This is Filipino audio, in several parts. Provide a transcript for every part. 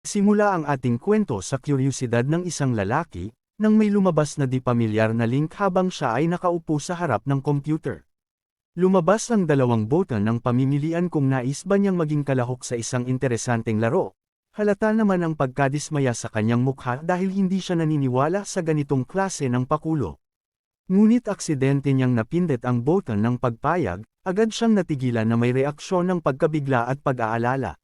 Simula ang ating kwento sa kuryosidad ng isang lalaki, nang may lumabas na di pamilyar na link habang siya ay nakaupo sa harap ng computer. Lumabas ang dalawang button ng pamimilian kung nais ba niyang maging kalahok sa isang interesanteng laro. Halata naman ang pagkadismaya sa kanyang mukha dahil hindi siya naniniwala sa ganitong klase ng pakulo. Ngunit aksidente niyang napindot ang button ng pagpayag, agad siyang natigilan na may reaksyon ng pagkabigla at pag-aalala.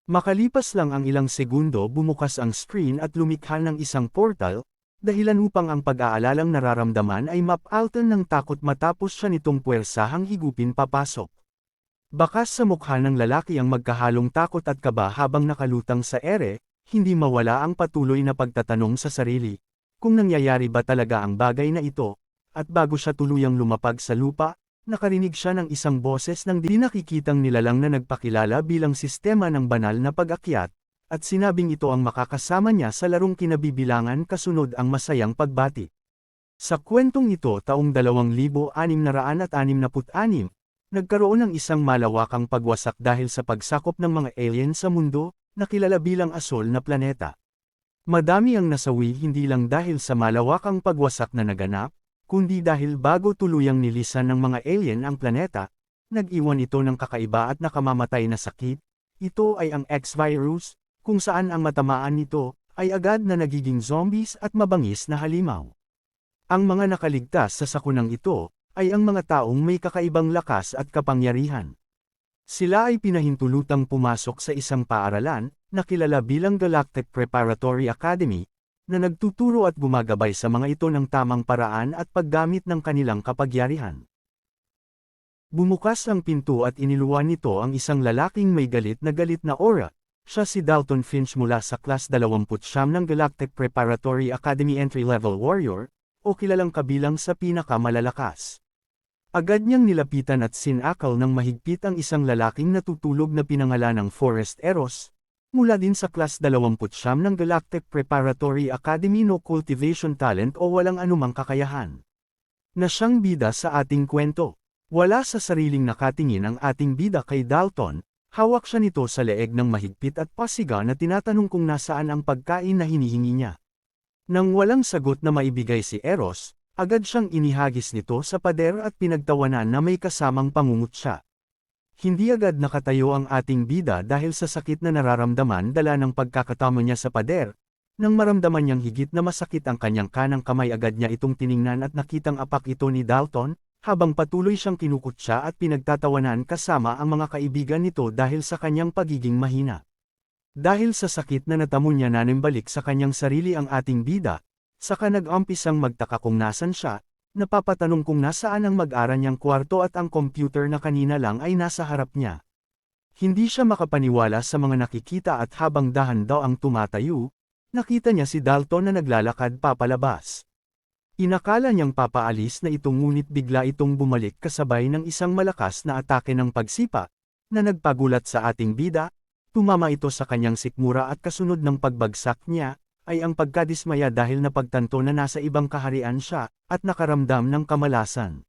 Makalipas lang ang ilang segundo bumukas ang screen at lumikha ng isang portal, dahilan upang ang pag-aalalang nararamdaman ay mapaltan ng takot matapos siya nitong puwersahang higupin papasok. Bakas sa mukha ng lalaki ang magkahalong takot at kaba habang nakalutang sa ere, hindi mawala ang patuloy na pagtatanong sa sarili, kung nangyayari ba talaga ang bagay na ito, at bago siya tuluyang lumapag sa lupa, nakarinig siya ng isang boses ng di nakikitang nilalang na nagpakilala bilang sistema ng banal na pag-akyat, at sinabing ito ang makakasama niya sa larong kinabibilangan kasunod ang masayang pagbati. Sa kwentong ito taong 2666, nagkaroon ng isang malawakang pagwasak dahil sa pagsakop ng mga alien sa mundo, na kilala bilang asol na planeta. Madami ang nasawi hindi lang dahil sa malawakang pagwasak na naganap, kundi dahil bago tuluyang nilisan ng mga alien ang planeta, nag-iwan ito ng kakaiba at nakamamatay na sakit. Ito ay ang X-Virus, kung saan ang matamaan nito ay agad na nagiging zombies at mabangis na halimaw. Ang mga nakaligtas sa sakunang ito ay ang mga taong may kakaibang lakas at kapangyarihan. Sila ay pinahintulutang pumasok sa isang paaralan na kilala bilang Galactic Preparatory Academy, na nagtuturo at gumagabay sa mga ito ng tamang paraan at paggamit ng kanilang kapangyarihan. Bumukas ang pinto at iniluwan nito ang isang lalaking may galit na aura. Siya si Dalton Finch mula sa Class 29 ng Galactic Preparatory Academy Entry-Level Warrior, o kilalang kabilang sa pinakamalalakas. Agad niyang nilapitan at sinakal ng mahigpit ang isang lalaking natutulog na pinangalanang Forrest Eros, mula din sa Class 29 ng Galactic Preparatory Academy no cultivation talent o walang anumang kakayahan. Na siyang bida sa ating kwento. Wala sa sariling nakatingin ang ating bida kay Dalton, hawak siya nito sa leeg ng mahigpit at pasiga na tinatanong kung nasaan ang pagkain na hinihingi niya. Nang walang sagot na maibigay si Eros, agad siyang inihagis nito sa pader at pinagtawanan na may kasamang pangungutya. Hindi agad nakatayo ang ating bida dahil sa sakit na nararamdaman dala ng pagkakatamo niya sa pader. Nang maramdaman niyang higit na masakit ang kanyang kanang kamay agad niya itong tiningnan at nakitang apak ito ni Dalton, habang patuloy siyang kinukutya at pinagtatawanan kasama ang mga kaibigan nito dahil sa kanyang pagiging mahina. Dahil sa sakit na natamo niya nanimbalik sa kanyang sarili ang ating bida, saka nag-umpisang magtaka kung nasan siya. Napapatanong kung nasaan ang mag-ara niyang kwarto at ang computer na kanina lang ay nasa harap niya. Hindi siya makapaniwala sa mga nakikita at habang dahan daw ang tumatayo, nakita niya si Dalton na naglalakad papalabas. Inakala niyang papaalis na ito ngunit bigla itong bumalik kasabay ng isang malakas na atake ng pagsipa, na nagpagulat sa ating bida, tumama ito sa kanyang sikmura at kasunod ng pagbagsak niya, ay ang pagkadismaya dahil napagtanto na nasa ibang kaharian siya, at nakaramdam ng kamalasan.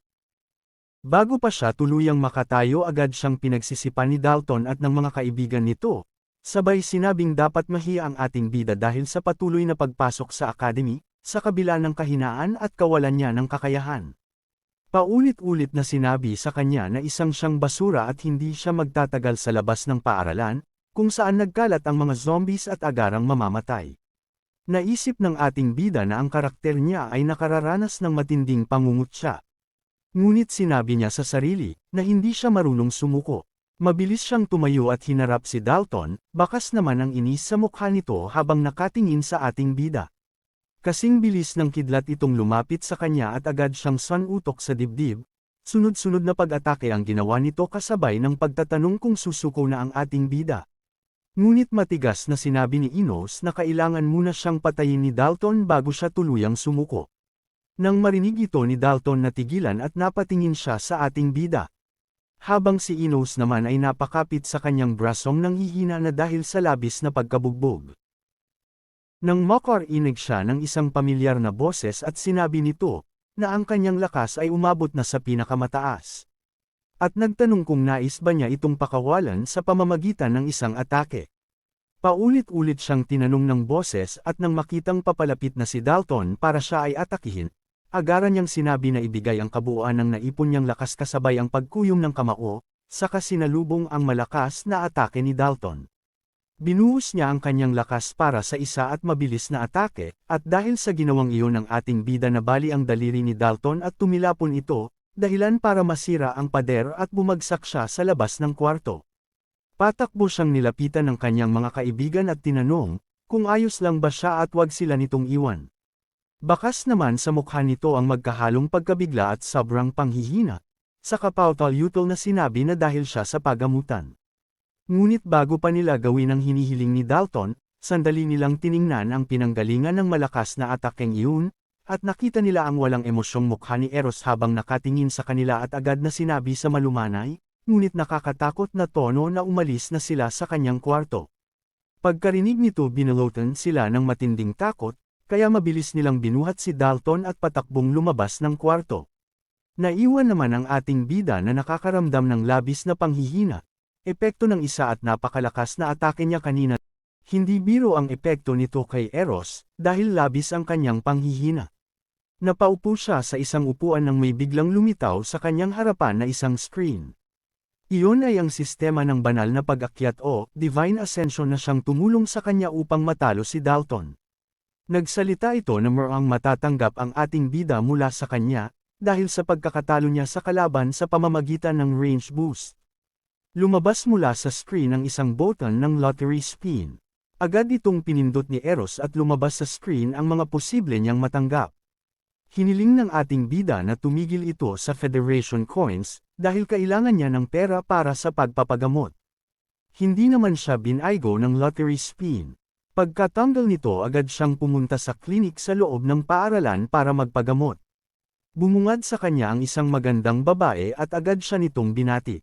Bago pa siya tuluyang makatayo agad siyang pinagsisipan ni Dalton at ng mga kaibigan nito, sabay sinabing dapat mahiya ang ating bida dahil sa patuloy na pagpasok sa academy, sa kabila ng kahinaan at kawalan niya ng kakayahan. Paulit-ulit na sinabi sa kanya na isang siyang basura at hindi siya magtatagal sa labas ng paaralan, kung saan nagkalat ang mga zombies at agarang mamamatay. Naisip ng ating bida na ang karakter niya ay nakararanas ng matinding pangungutya. Ngunit sinabi niya sa sarili, na hindi siya marunong sumuko. Mabilis siyang tumayo at hinarap si Dalton, bakas naman ang inis sa mukha nito habang nakatingin sa ating bida. Kasing bilis ng kidlat itong lumapit sa kanya at agad siyang sanutok sa dibdib, sunod-sunod na pag-atake ang ginawa nito kasabay ng pagtatanong kung susuko na ang ating bida. Ngunit matigas na sinabi ni Enos na kailangan muna siyang patayin ni Dalton bago siya tuluyang sumuko. Nang marinig ito ni Dalton natigilan at napatingin siya sa ating bida. Habang si Enos naman ay napakapit sa kanyang brasong nang hihina na dahil sa labis na pagkabugbog. Nang makarinig siya ng isang pamilyar na boses at sinabi nito, na ang kanyang lakas ay umabot na sa pinakamataas. At nagtanong kung nais ba niya itong pakawalan sa pamamagitan ng isang atake. Paulit-ulit siyang tinanong ng boses at nang makitang papalapit na si Dalton para siya ay atakihin, agaran niyang sinabi na ibigay ang kabuuan ng naipon niyang lakas kasabay ang pagkuyom ng kamao, saka sinalubong ang malakas na atake ni Dalton. Binuhos niya ang kanyang lakas para sa isa at mabilis na atake, at dahil sa ginawang iyon ng ating bida nabali ang daliri ni Dalton at tumilapon ito, dahilan para masira ang pader at bumagsak siya sa labas ng kwarto. Patakbo siyang nilapitan ng kanyang mga kaibigan at tinanong, kung ayos lang ba siya at wag sila nitong iwan. Bakas naman sa mukha nito ang magkahalong pagkabigla at sobrang panghihina, saka pautol-utol na sinabi na dahil siya sa pagamutan. Ngunit bago pa nila gawin ang hinihiling ni Dalton, sandali nilang tiningnan ang pinanggalingan ng malakas na atakeng iyon, at nakita nila ang walang emosyong mukha ni Eros habang nakatingin sa kanila at agad na sinabi sa malumanay, ngunit nakakatakot na tono na umalis na sila sa kanyang kwarto. Pagkarinig nito binulotan sila ng matinding takot, kaya mabilis nilang binuhat si Dalton at patakbong lumabas ng kwarto. Naiwan naman ang ating bida na nakakaramdam ng labis na panghihina, epekto ng isa at napakalakas na atake niya kanina. Hindi biro ang epekto nito kay Eros, dahil labis ang kanyang panghihina. Napaupo siya sa isang upuan nang may biglang lumitaw sa kanyang harapan na isang screen. Iyon ay ang sistema ng banal na pag-akyat o Divine Ascension na siyang tumulong sa kanya upang matalo si Dalton. Nagsalita ito na mukhang matatanggap ang ating bida mula sa kanya, dahil sa pagkakatalo niya sa kalaban sa pamamagitan ng range boost. Lumabas mula sa screen ang isang button ng lottery spin. Agad itong pinindot ni Eros at lumabas sa screen ang mga posible niyang matanggap. Hiniling ng ating bida na tumigil ito sa Federation Coins, dahil kailangan niya ng pera para sa pagpapagamot. Hindi naman siya binaygo ng lottery spin. Pagkatanggal nito agad siyang pumunta sa klinik sa loob ng paaralan para magpagamot. Bumungad sa kanya ang isang magandang babae at agad siya nitong binati.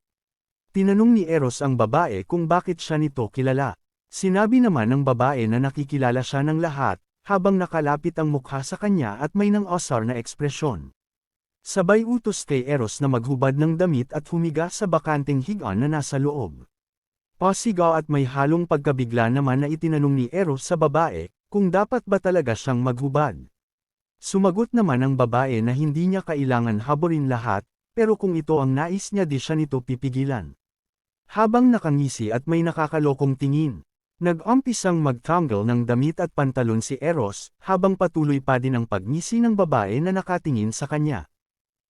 Tinanong ni Eros ang babae kung bakit siya nito kilala. Sinabi naman ng babae na nakikilala siya ng lahat, habang nakalapit ang mukha sa kanya at may nang-osar na ekspresyon. Sabay utos kay Eros na maghubad ng damit at humiga sa bakanteng higaan na nasa loob. Pasigaw at may halong pagkabigla naman na itinanong ni Eros sa babae, kung dapat ba talaga siyang maghubad. Sumagot naman ang babae na hindi niya kailangan haburin lahat, pero kung ito ang nais niya di siya nito pipigilan. Habang nakangisi at may nakakalokong tingin, nag-umpisang magtanggal ng damit at pantalon si Eros, habang patuloy pa din ang pagngisi ng babae na nakatingin sa kanya.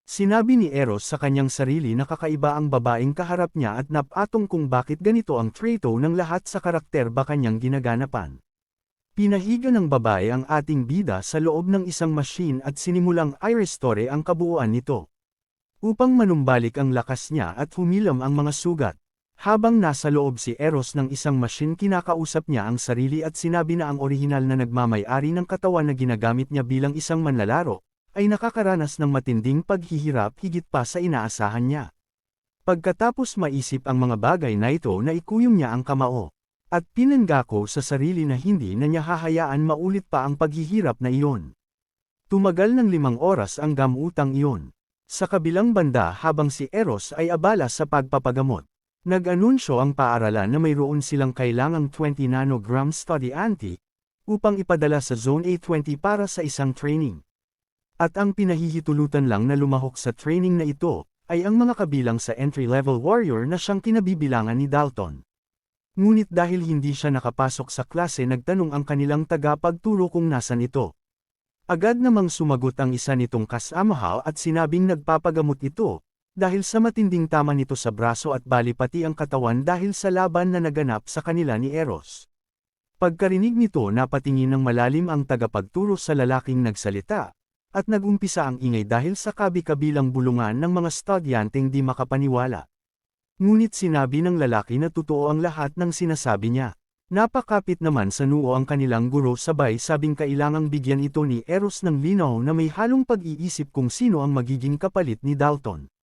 Sinabi ni Eros sa kanyang sarili na kakaiba ang babaeng kaharap niya at napatong kung bakit ganito ang traito ng lahat sa karakter ba kanyang ginaganapan. Pinahiga ng babae ang ating bida sa loob ng isang machine at sinimulang i-restore ang kabuuan nito. Upang manumbalik ang lakas niya at humilam ang mga sugat. Habang nasa loob si Eros ng isang machine kinakausap niya ang sarili at sinabi na ang orihinal na nagmamay-ari ng katawan na ginagamit niya bilang isang manlalaro, ay nakakaranas ng matinding paghihirap higit pa sa inaasahan niya. Pagkatapos maisip ang mga bagay na ito na ikuyom niya ang kamao, at pinanggako sa sarili na hindi na niya hahayaan maulit pa ang paghihirap na iyon. Tumagal ng 5 oras ang gamutang iyon. Sa kabilang banda habang si Eros ay abala sa pagpapagamot. Nag-anunsyo ang paaralan na mayroon silang kailangang 20 nanogram study anti, upang ipadala sa Zone A20 para sa isang training. At ang pinahihitulutan lang na lumahok sa training na ito, ay ang mga kabilang sa entry-level warrior na siyang kinabibilangan ni Dalton. Ngunit dahil hindi siya nakapasok sa klase nagtanong ang kanilang tagapagturo kung nasan ito. Agad namang sumagot ang isa nitong kasamahan at sinabing nagpapagamot ito, dahil sa matinding tama nito sa braso at bali pati ang katawan dahil sa laban na naganap sa kanila ni Eros. Pagkarinig nito napatingin ng malalim ang tagapagturo sa lalaking nagsalita, at nagumpisa ang ingay dahil sa kabi-kabilang bulungan ng mga estudyanteng di makapaniwala. Ngunit sinabi ng lalaki na totoo ang lahat ng sinasabi niya. Napakapit naman sa noo ang kanilang guro sabay sabing kailangang bigyan ito ni Eros ng linaw na may halong pag-iisip kung sino ang magiging kapalit ni Dalton.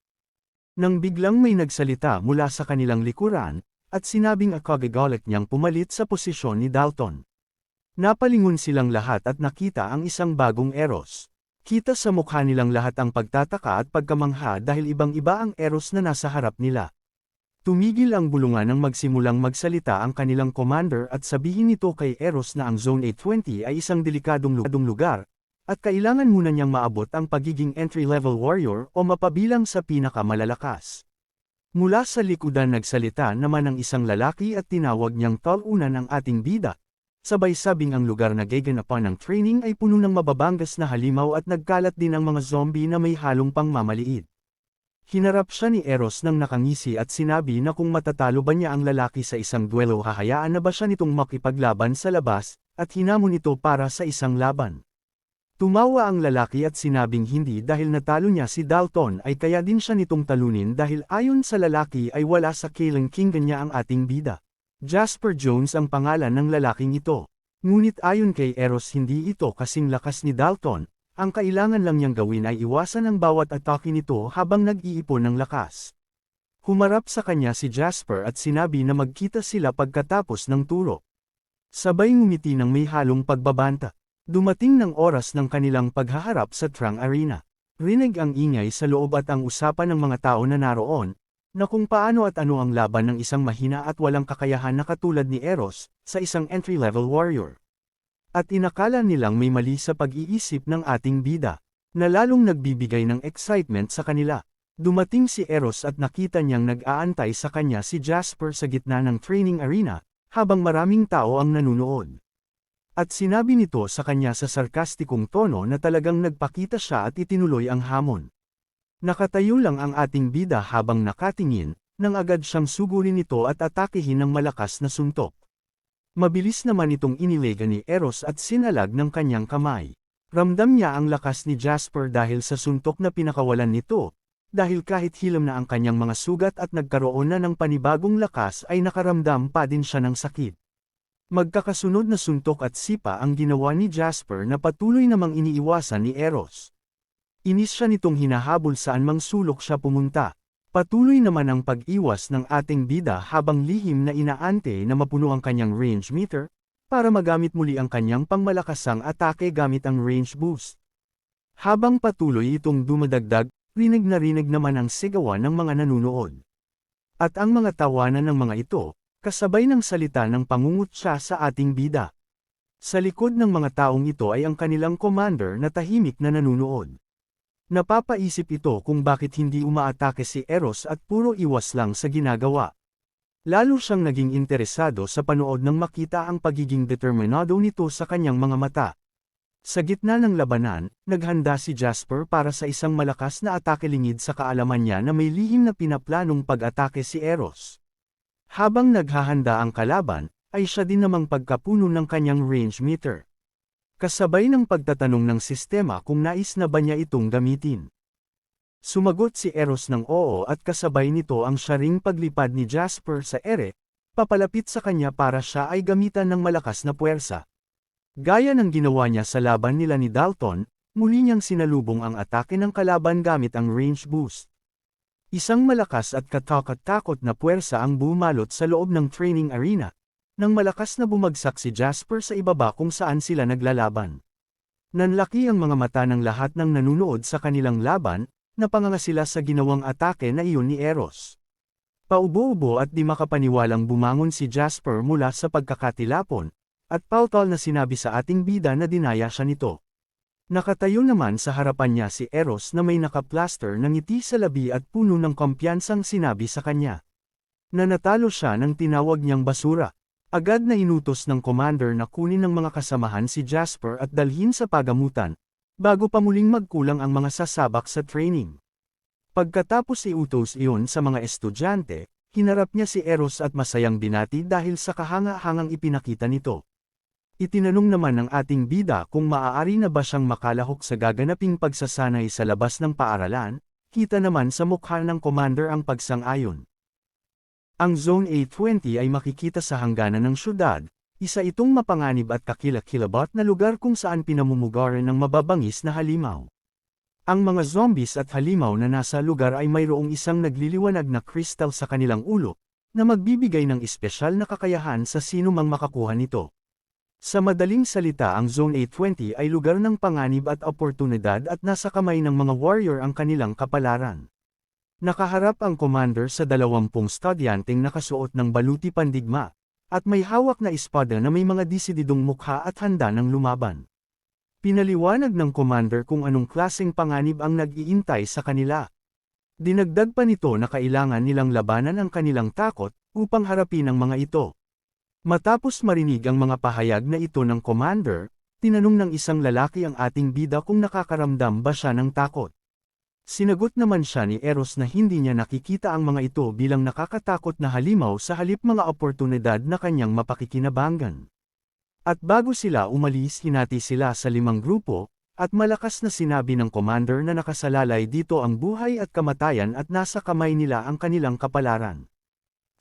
Nang biglang may nagsalita mula sa kanilang likuran, at sinabing akagagalit niyang pumalit sa posisyon ni Dalton. Napalingon silang lahat at nakita ang isang bagong Eros. Kita sa mukha nilang lahat ang pagtataka at pagkamangha dahil ibang-iba ang Eros na nasa harap nila. Tumigil ang bulungan nang magsimulang magsalita ang kanilang commander at sabihin nito kay Eros na ang Zone 820 ay isang delikadong lugar, at kailangan muna niyang maabot ang pagiging entry-level warrior o mapabilang sa pinakamalalakas. Mula sa likudan nagsalita naman ang isang lalaki at tinawag niyang talunan ang ating bida. Sabay sabing ang lugar na gaganapan ng training ay puno ng mababangas na halimaw at nagkalat din ang mga zombie na may halong pangmamaliit. Hinarap siya ni Eros nang nakangisi at sinabi na kung matatalo ba niya ang lalaki sa isang duelo hahayaan na ba siya nitong makipaglaban sa labas, at hinamon ito para sa isang laban. Tumawa ang lalaki at sinabing hindi dahil natalo niya si Dalton ay kaya din siya nitong talunin dahil ayon sa lalaki ay wala sa kalengkingan niya ang ating bida. Jasper Jones ang pangalan ng lalaking ito. Ngunit ayon kay Eros hindi ito kasing lakas ni Dalton. Ang kailangan lang niyang gawin ay iwasan ang bawat atake nito habang nag-iipon ng lakas. Humarap sa kanya si Jasper at sinabi na magkita sila pagkatapos ng turo. Sabay ngumiti ng may halong pagbabanta. Dumating ng oras ng kanilang paghaharap sa Trang Arena. Rinig ang ingay sa loob at ang usapan ng mga tao na naroon, na kung paano at ano ang laban ng isang mahina at walang kakayahan na katulad ni Eros, sa isang entry-level warrior. At inakala nilang may mali sa pag-iisip ng ating bida, na lalong nagbibigay ng excitement sa kanila. Dumating si Eros at nakita niyang nag-aantay sa kanya si Jasper sa gitna ng training arena, habang maraming tao ang nanunood. At sinabi nito sa kanya sa sarkastikong tono na talagang nagpakita siya at itinuloy ang hamon. Nakatayo lang ang ating bida habang nakatingin, nang agad siyang sugurin ito at atakehin ng malakas na suntok. Mabilis naman itong inilega ni Eros at sinalag ng kanyang kamay. Ramdam niya ang lakas ni Jasper dahil sa suntok na pinakawalan nito, dahil kahit hilam na ang kanyang mga sugat at nagkaroon na ng panibagong lakas ay nakaramdam pa din siya ng sakit. Magkakasunod na suntok at sipa ang ginawa ni Jasper na patuloy namang iniiwasan ni Eros. Inis siya nitong hinahabol saan mang sulok siya pumunta. Patuloy naman ang pag-iwas ng ating bida habang lihim na inaante na mapuno ang kanyang range meter, para magamit muli ang kanyang pangmalakasang atake gamit ang range boost. Habang patuloy itong dumadagdag, rinig na rinig naman ang sigawan ng mga nanunood. At ang mga tawanan ng mga ito, kasabay ng salita ng pangungutya sa ating bida. Sa likod ng mga taong ito ay ang kanilang commander na tahimik na nanunood. Napapaisip ito kung bakit hindi umaatake si Eros at puro iwas lang sa ginagawa. Lalo siyang naging interesado sa panood nang makita ang pagiging determinado nito sa kanyang mga mata. Sa gitna ng labanan, naghanda si Jasper para sa isang malakas na atake lingid sa kaalaman niya na may lihim na pinaplanong pag-atake si Eros. Habang naghahanda ang kalaban, ay siya din namang pagkapuno ng kanyang range meter. Kasabay ng pagtatanong ng sistema kung nais na ba niya itong gamitin. Sumagot si Eros ng oo at kasabay nito ang syaring paglipad ni Jasper sa ere, papalapit sa kanya para siya ay gamitan ng malakas na puwersa. Gaya ng ginawa niya sa laban nila ni Dalton, muli niyang sinalubong ang atake ng kalaban gamit ang range boost. Isang malakas at katakot-takot na puwersa ang bumalot sa loob ng training arena. Nang malakas na bumagsak si Jasper sa ibaba kung saan sila naglalaban. Nanlaki ang mga mata ng lahat ng nanunood sa kanilang laban, napanganga sila sa ginawang atake na iyon ni Eros. Paubo-ubo at di makapaniwalang bumangon si Jasper mula sa pagkakatilapon, at pautal na sinabi sa ating bida na dinaya siya nito. Nakatayo naman sa harapan niya si Eros na may nakaplaster ng ngiti sa labi at puno ng kumpiyansang sinabi sa kanya. Na natalo siya ng tinawag niyang basura. Agad na inutos ng commander na kunin ng mga kasamahan si Jasper at dalhin sa pagamutan, bago pa muling magkulang ang mga sasabak sa training. Pagkatapos iutos iyon sa mga estudyante, hinarap niya si Eros at masayang binati dahil sa kahanga-hangang ipinakita nito. Itinanong naman ng ating bida kung maaari na ba siyang makalahok sa gaganaping pagsasanay sa labas ng paaralan, kita naman sa mukha ng commander ang pagsang-ayon. Ang Zone 820 ay makikita sa hangganan ng syudad, isa itong mapanganib at kakilakilabot na lugar kung saan pinamumugaran ng mababangis na halimaw. Ang mga zombies at halimaw na nasa lugar ay mayroong isang nagliliwanag na kristal sa kanilang ulo, na magbibigay ng espesyal na kakayahan sa sino mang makakuha nito. Sa madaling salita ang Zone 820 ay lugar ng panganib at oportunidad at nasa kamay ng mga warrior ang kanilang kapalaran. Nakaharap ang commander sa 20 estudyanteng nakasuot ng baluti pandigma, at may hawak na espada na may mga disididong mukha at handa ng lumaban. Pinaliwanag ng commander kung anong klaseng panganib ang nag-iintay sa kanila. Dinagdag pa nito na kailangan nilang labanan ang kanilang takot, upang harapin ang mga ito. Matapos marinig ang mga pahayag na ito ng commander, tinanong ng isang lalaki ang ating bida kung nakakaramdam ba siya ng takot. Sinagot naman siya ni Eros na hindi niya nakikita ang mga ito bilang nakakatakot na halimaw sa halip mga oportunidad na kanyang mapakikinabangan. At bago sila umalis hinati sila sa 5 grupo, at malakas na sinabi ng commander na nakasalalay dito ang buhay at kamatayan at nasa kamay nila ang kanilang kapalaran.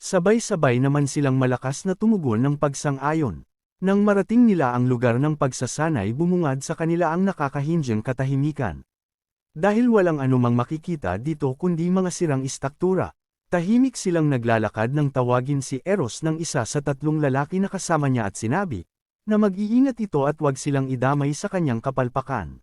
Sabay-sabay naman silang malakas na tumugon ng pagsang-ayon. Nang marating nila ang lugar ng pagsasanay bumungad sa kanila ang nakakahinjang katahimikan. Dahil walang anumang makikita dito kundi mga sirang istruktura, tahimik silang naglalakad nang tawagin si Eros ng isa sa 3 lalaki na kasama niya at sinabi, na mag-iingat ito at wag silang idamay sa kanyang kapalpakan.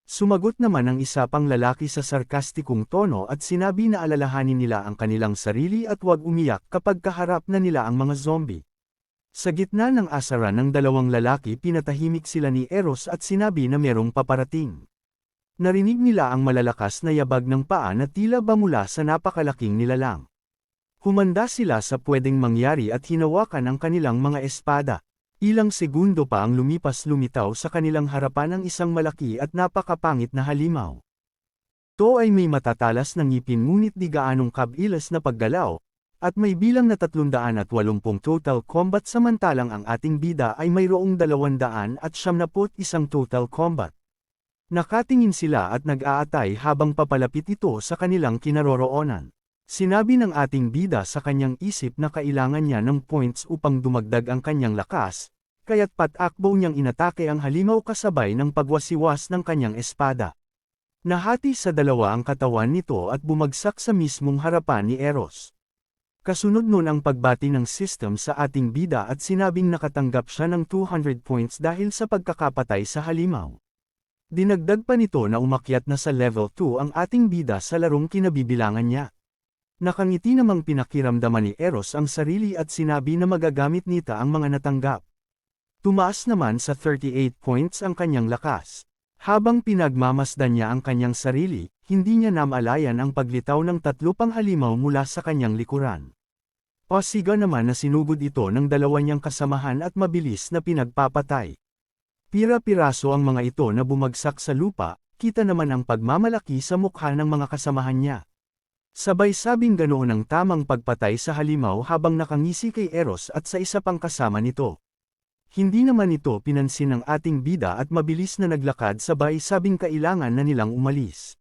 Sumagot naman ang isa pang lalaki sa sarkastikong tono at sinabi na alalahanin nila ang kanilang sarili at wag umiyak kapag kaharap na nila ang mga zombie. Sa gitna ng asaran ng 2 lalaki pinatahimik sila ni Eros at sinabi na merong paparating. Narinig nila ang malalakas na yabag ng paa na tila ba mula sa napakalaking nilalang. Humanda sila sa pwedeng mangyari at hinawakan ang kanilang mga espada. Ilang segundo pa ang lumipas-lumitaw sa kanilang harapan ang isang malaki at napakapangit na halimaw. Ito ay may matatalas na ngipin ngunit di gaanong kabilas na paggalaw, at may bilang na 380 total combat samantalang ang ating bida ay mayroong 271 total combat. Nakatingin sila at nag-aatay habang papalapit ito sa kanilang kinaroroonan. Sinabi ng ating bida sa kanyang isip na kailangan niya ng points upang dumagdag ang kanyang lakas, kaya't patakbo niyang inatake ang halimaw kasabay ng pagwasiwas ng kanyang espada. Nahati sa 2 ang katawan nito at bumagsak sa mismong harapan ni Eros. Kasunod nun ang pagbati ng system sa ating bida at sinabing nakatanggap siya ng 200 points dahil sa pagkakapatay sa halimaw. Dinagdag pa nito na umakyat na sa level 2 ang ating bida sa larong kinabibilangan niya. Nakangiti namang pinakiramdaman ni Eros ang sarili at sinabi na magagamit nita ang mga natanggap. Tumaas naman sa 38 points ang kanyang lakas. Habang pinagmamasdan niya ang kanyang sarili, hindi niya namalayan ang paglitaw ng 3 pang halimaw mula sa kanyang likuran. Pasiga naman na sinugod ito ng 2 niyang kasamahan at mabilis na pinagpapatay. Pira-piraso ang mga ito na bumagsak sa lupa, kita naman ang pagmamalaki sa mukha ng mga kasamahan niya. Sabay-sabing ganoon ang tamang pagpatay sa halimaw habang nakangisi kay Eros at sa isa pang kasama nito. Hindi naman ito pinansin ng ating bida at mabilis na naglakad sabay-sabing kailangan na nilang umalis.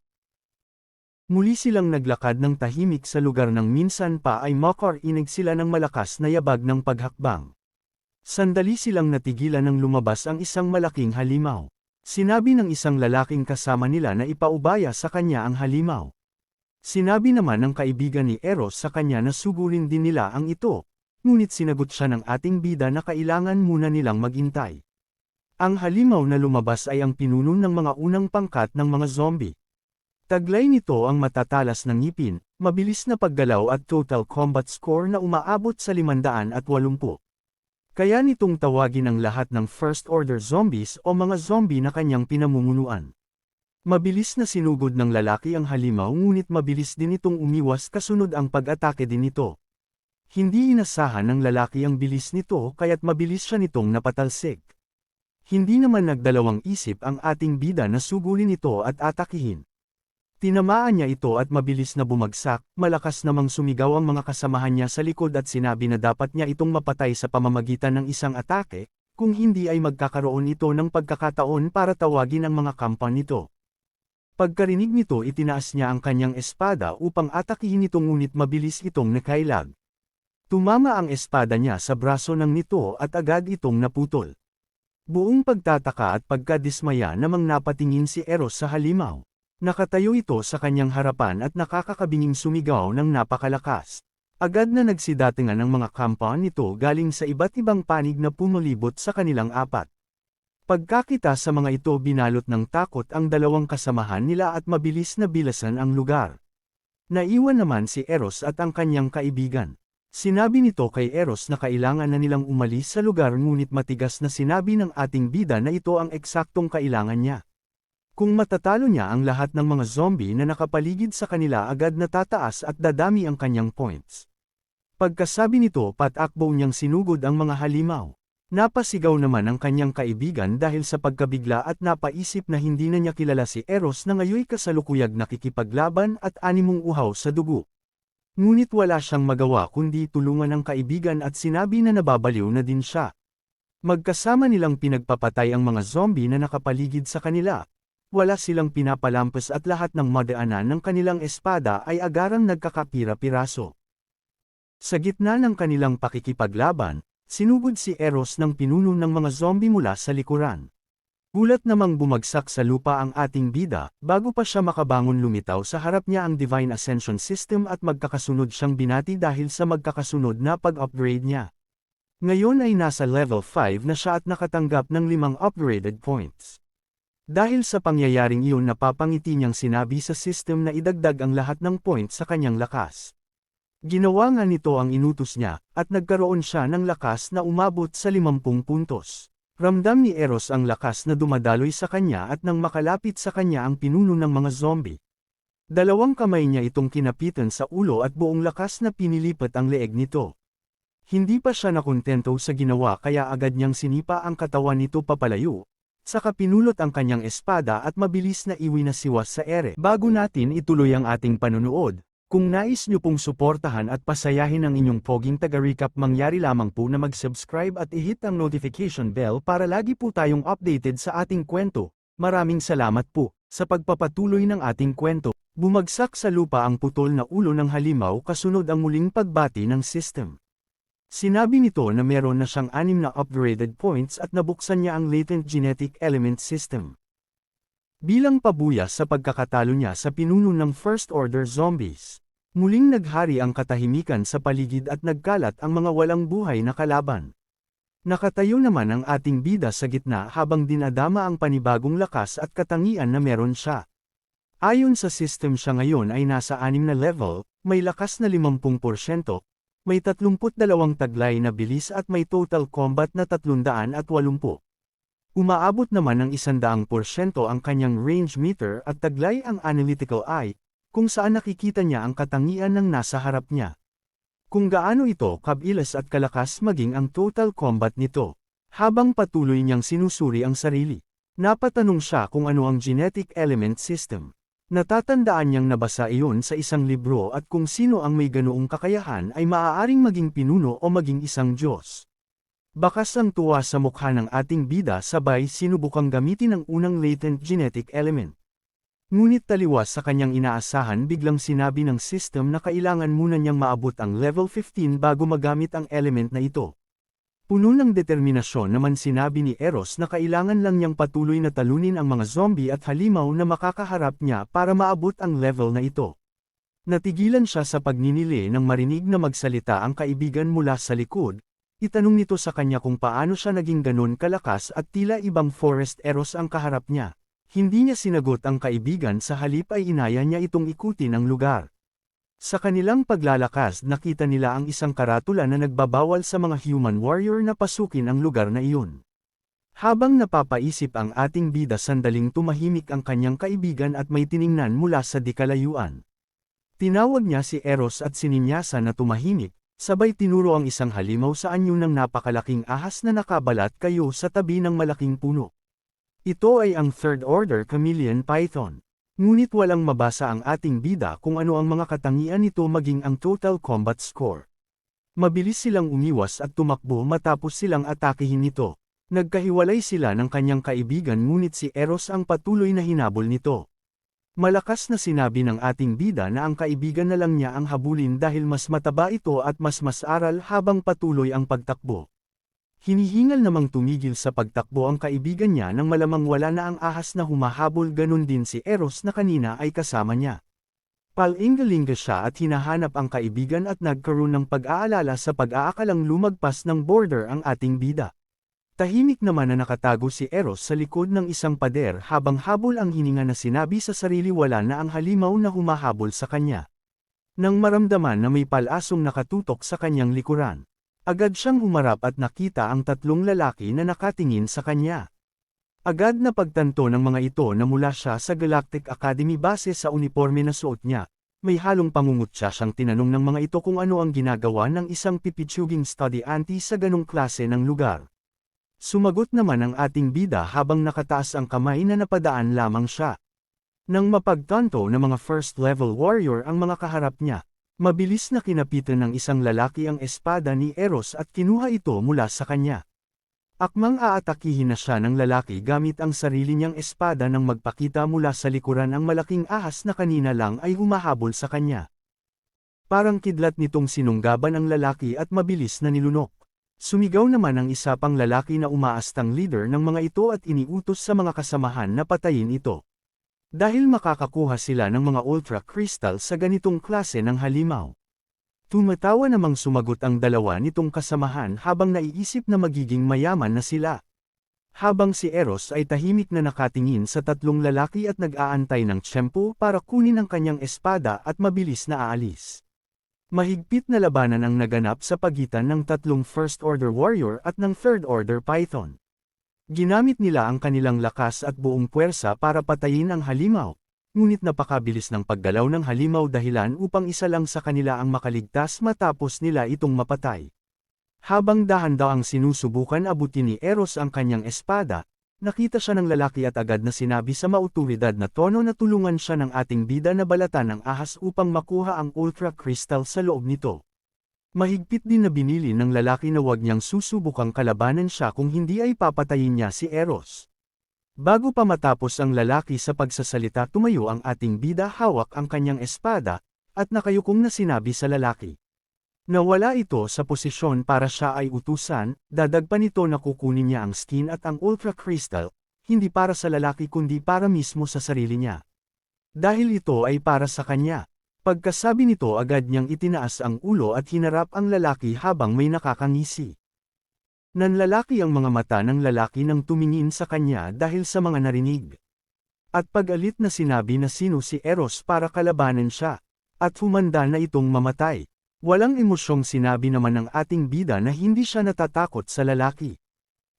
Muli silang naglakad ng tahimik sa lugar ng minsan pa ay makarinig sila ng malakas na yabag ng paghakbang. Sandali silang natigilan nang lumabas ang isang malaking halimaw. Sinabi ng isang lalaking kasama nila na ipaubaya sa kanya ang halimaw. Sinabi naman ng kaibigan ni Eros sa kanya na sugurin din nila ang ito, ngunit sinagot siya ng ating bida na kailangan muna nilang maghintay. Ang halimaw na lumabas ay ang pinuno ng mga unang pangkat ng mga zombie. Taglay nito ang matatalas ng ngipin, mabilis na paggalaw at total combat score na umaabot sa 580. Kaya nitong tawagin ang lahat ng First Order Zombies o mga zombie na kanyang pinamumunuan. Mabilis na sinugod ng lalaki ang halimaw ngunit mabilis din itong umiwas kasunod ang pag-atake din nito. Hindi inasahan ng lalaki ang bilis nito kaya't mabilis siya nitong napatalsik. Hindi naman nagdalawang isip ang ating bida na sugulin ito at atakihin. Tinamaan niya ito at mabilis na bumagsak, malakas namang sumigaw ang mga kasamahan niya sa likod at sinabi na dapat niya itong mapatay sa pamamagitan ng isang atake, kung hindi ay magkakaroon ito ng pagkakataon para tawagin ang mga kampan nito. Pagkarinig nito itinaas niya ang kanyang espada upang atakihin ito ngunit mabilis itong nakailag. Tumama ang espada niya sa braso ng nito at agad itong naputol. Buong pagtataka at pagkadismaya namang napatingin si Eros sa halimaw. Nakatayo ito sa kanyang harapan at nakakabinging sumigaw ng napakalakas. Agad na nagsidatingan ang mga kampan nito galing sa iba't ibang panig na pumulibot sa kanilang apat. Pagkakita sa mga ito binalot ng takot ang 2 kasamahan nila at mabilis na bilasan ang lugar. Naiwan naman si Eros at ang kanyang kaibigan. Sinabi nito kay Eros na kailangan na nilang umalis sa lugar ngunit matigas na sinabi ng ating bida na ito ang eksaktong kailangan niya. Kung matatalo niya ang lahat ng mga zombie na nakapaligid sa kanila agad na tataas at dadami ang kanyang points. Pagkasabi nito patakbo niyang sinugod ang mga halimaw. Napasigaw naman ang kanyang kaibigan dahil sa pagkabigla at napaisip na hindi na niya kilala si Eros na ngayoy kasalukuyag nakikipaglaban at animong uhaw sa dugo. Ngunit wala siyang magawa kundi tulungan ang kaibigan at sinabi na nababaliw na din siya. Magkasama nilang pinagpapatay ang mga zombie na nakapaligid sa kanila. Wala silang pinapalampas at lahat ng madaanan ng kanilang espada ay agarang nagkakapira-piraso. Sa gitna ng kanilang pakikipaglaban, sinugod si Eros ng pinuno ng mga zombie mula sa likuran. Gulat namang bumagsak sa lupa ang ating bida, bago pa siya makabangon lumitaw sa harap niya ang Divine Ascension System at magkakasunod siyang binati dahil sa magkakasunod na pag-upgrade niya. Ngayon ay nasa level 5 na siya at nakatanggap ng 5 upgraded points. Dahil sa pangyayaring iyon napapangiti niyang sinabi sa system na idagdag ang lahat ng points sa kanyang lakas. Ginawa nga nito ang inutos niya, at nagkaroon siya ng lakas na umabot sa 50 puntos. Ramdam ni Eros ang lakas na dumadaloy sa kanya at nang makalapit sa kanya ang pinuno ng mga zombie. Dalawang kamay niya itong kinapitan sa ulo at buong lakas na pinilipat ang leeg nito. Hindi pa siya nakontento sa ginawa kaya agad niyang sinipa ang katawan nito papalayo, saka pinulot ang kanyang espada at mabilis na iwi na siwas sa ere. Bago natin ituloy ang ating panunood, kung nais nyo pong suportahan at pasayahin ang inyong poging taga-recap mangyari lamang po na mag-subscribe at i-hit ang notification bell para lagi po tayong updated sa ating kwento. Maraming salamat po sa pagpapatuloy ng ating kwento. Bumagsak sa lupa ang putol na ulo ng halimaw kasunod ang muling pagbati ng system. Sinabi nito na meron na siyang 6 na upgraded points at nabuksan niya ang latent genetic element system. Bilang pabuya sa pagkakatalo niya sa pinuno ng First Order Zombies, muling naghari ang katahimikan sa paligid at nagkalat ang mga walang buhay na kalaban. Nakatayo naman ang ating bida sa gitna habang dinadama ang panibagong lakas at katangian na meron siya. Ayon sa system siya ngayon ay nasa 6 na level, may lakas na 50%, may 32 taglay na bilis at may total combat na 380. Umaabot naman ng 100% ang kanyang range meter at taglay ang analytical eye, kung saan nakikita niya ang katangian ng nasa harap niya. Kung gaano ito kabilas at kalakas maging ang total combat nito. Habang patuloy niyang sinusuri ang sarili, napatanong siya kung ano ang genetic element system. Natatandaan niyang nabasa iyon sa isang libro at kung sino ang may ganoong kakayahan ay maaaring maging pinuno o maging isang Diyos. Bakas ang tuwa sa mukha ng ating bida sabay sinubukang gamitin ang unang latent genetic element. Ngunit taliwas sa kanyang inaasahan biglang sinabi ng system na kailangan muna niyang maabot ang level 15 bago magamit ang element na ito. Puno ng determinasyon naman sinabi ni Eros na kailangan lang niyang patuloy na talunin ang mga zombie at halimaw na makakaharap niya para maabot ang level na ito. Natigilan siya sa pagninili nang marinig na magsalita ang kaibigan mula sa likod. Itanong nito sa kanya kung paano siya naging ganon kalakas at tila ibang forest Eros ang kaharap niya. Hindi niya sinagot ang kaibigan sa halip ay inaya niya itong ikutin ang lugar. Sa kanilang paglalakas nakita nila ang isang karatula na nagbabawal sa mga human warrior na pasukin ang lugar na iyon. Habang napapaisip ang ating bida sandaling tumahimik ang kanyang kaibigan at may tiningnan mula sa dikalayuan. Tinawag niya si Eros at sininyasa na tumahimik. Sabay tinuro ang isang halimaw sa anyo ng napakalaking ahas na nakabalat kayo sa tabi ng malaking puno. Ito ay ang Third Order Chameleon Python. Ngunit walang mabasa ang ating bida kung ano ang mga katangian nito maging ang total combat score. Mabilis silang umiwas at tumakbo matapos silang atakihin nito. Nagkahiwalay sila ng kanyang kaibigan ngunit si Eros ang patuloy na hinabol nito. Malakas na sinabi ng ating bida na ang kaibigan na lang niya ang habulin dahil mas mataba ito at mas aral habang patuloy ang pagtakbo. Hinihingal namang tumigil sa pagtakbo ang kaibigan niya nang malamang wala na ang ahas na humahabol ganun din si Eros na kanina ay kasama niya. Palingalinga siya at hinahanap ang kaibigan at nagkaroon ng pag-aalala sa pag-aakalang lumagpas ng border ang ating bida. Tahimik naman na nakatago si Eros sa likod ng isang pader habang habol ang hininga na sinabi sa sarili wala na ang halimaw na humahabol sa kanya. Nang maramdaman na may palasong nakatutok sa kanyang likuran, agad siyang humarap at nakita ang tatlong lalaki na nakatingin sa kanya. Agad na pagtanto ng mga ito na mula siya sa Galactic Academy base sa uniforme na suot niya. May halong pangungutya siyang tinanong ng mga ito kung ano ang ginagawa ng isang pipitsuging studyante sa ganong klase ng lugar. Sumagot naman ang ating bida habang nakataas ang kamay na napadaan lamang siya. Nang mapagtanto ng mga first-level warrior ang mga kaharap niya, mabilis na kinapitan ng isang lalaki ang espada ni Eros at kinuha ito mula sa kanya. Akmang aatakihin na siya ng lalaki gamit ang sarili niyang espada nang magpakita mula sa likuran ang malaking ahas na kanina lang ay humahabol sa kanya. Parang kidlat nitong sinunggaban ang lalaki at mabilis na nilunok. Sumigaw naman ang isa pang lalaki na umaastang leader ng mga ito at iniutos sa mga kasamahan na patayin ito. Dahil makakakuha sila ng mga ultra crystal sa ganitong klase ng halimaw. Tumatawa namang sumagot ang dalawa nitong kasamahan habang naiisip na magiging mayaman na sila. Habang si Eros ay tahimik na nakatingin sa tatlong lalaki at nag-aantay ng tiyempo para kunin ang kanyang espada at mabilis na aalis. Mahigpit na labanan ang naganap sa pagitan ng tatlong First Order Warrior at ng Third Order Python. Ginamit nila ang kanilang lakas at buong puwersa para patayin ang halimaw. Ngunit napakabilis ng paggalaw ng halimaw dahilan upang isa lang sa kanila ang makaligtas matapos nila itong mapatay. Habang dahan-dahang sinusubukan abutin ni Eros ang kanyang espada, nakita siya ng lalaki at agad na sinabi sa mautoridad na tono na tulungan siya ng ating bida na balatan ng ahas upang makuha ang ultra crystal sa loob nito. Mahigpit din na binili ng lalaki na huwag niyang susubukang kalabanan siya kung hindi ay papatayin niya si Eros. Bago pa matapos ang lalaki sa pagsasalita tumayo ang ating bida hawak ang kanyang espada, at nakayukong na sinabi sa lalaki. Nawala ito sa posisyon para siya ay utusan, dadagpa nito na kukunin niya ang skin at ang ultra crystal, hindi para sa lalaki kundi para mismo sa sarili niya. Dahil ito ay para sa kanya. Pagkasabi nito agad niyang itinaas ang ulo at hinarap ang lalaki habang may nakakangisi. Nanlalaki ang mga mata ng lalaki nang tumingin sa kanya dahil sa mga narinig. At pag-alit na sinabi na sino si Eros para kalabanan siya, at humanda na itong mamatay. Walang emosyong sinabi naman ng ating bida na hindi siya natatakot sa lalaki.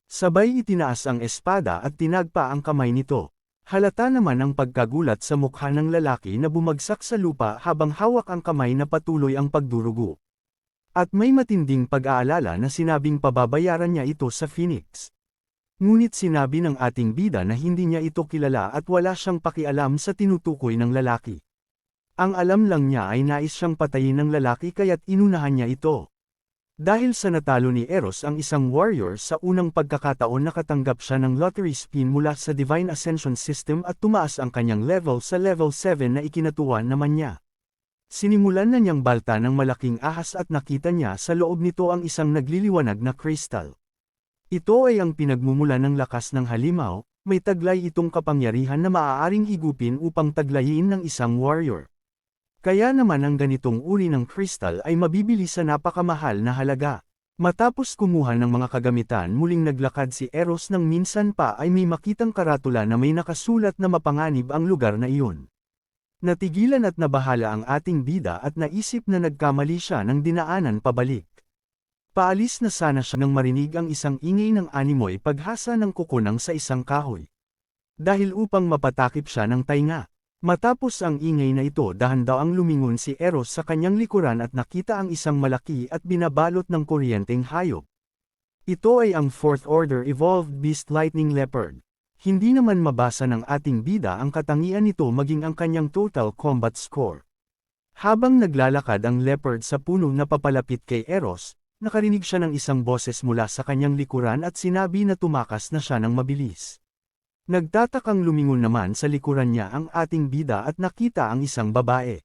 Sabay itinaas ang espada at tinagpa ang kamay nito. Halata naman ang pagkagulat sa mukha ng lalaki na bumagsak sa lupa habang hawak ang kamay na patuloy ang pagdurugo. At may matinding pag-aalala na sinabing pababayaran niya ito sa Phoenix. Ngunit sinabi ng ating bida na hindi niya ito kilala at wala siyang pakialam sa tinutukoy ng lalaki. Ang alam lang niya ay nais siyang patayin ng lalaki kaya't inunahan niya ito. Dahil sa natalo ni Eros ang isang warrior sa unang pagkakataon nakatanggap siya ng lottery spin mula sa Divine Ascension System at tumaas ang kanyang level sa level 7 na ikinatuwa naman niya. Sinimulan na niyang balta ng malaking ahas at nakita niya sa loob nito ang isang nagliliwanag na kristal. Ito ay ang pinagmumula ng lakas ng halimaw, may taglay itong kapangyarihan na maaaring higupin upang taglayin ng isang warrior. Kaya naman ang ganitong uri ng kristal ay mabibili sa napakamahal na halaga. Matapos kumuha ng mga kagamitan muling naglakad si Eros nang minsan pa ay may makitang karatula na may nakasulat na mapanganib ang lugar na iyon. Natigilan at nabahala ang ating bida at naisip na nagkamali siya ng dinaanan pabalik. Paalis na sana siya nang marinig ang isang ingay ng animoy paghasa ng kukunang sa isang kahoy. Dahil upang mapatakip siya ng tainga. Matapos ang ingay na ito dahan-daang lumingon si Eros sa kanyang likuran at nakita ang isang malaki at binabalot ng kuryenteng hayop. Ito ay ang Fourth Order Evolved Beast Lightning Leopard. Hindi naman mabasa ng ating bida ang katangian nito maging ang kanyang total combat score. Habang naglalakad ang leopard sa puno na papalapit kay Eros, nakarinig siya ng isang boses mula sa kanyang likuran at sinabi na tumakas na siya ng mabilis. Nagtatakang lumingon naman sa likuran niya ang ating bida at nakita ang isang babae.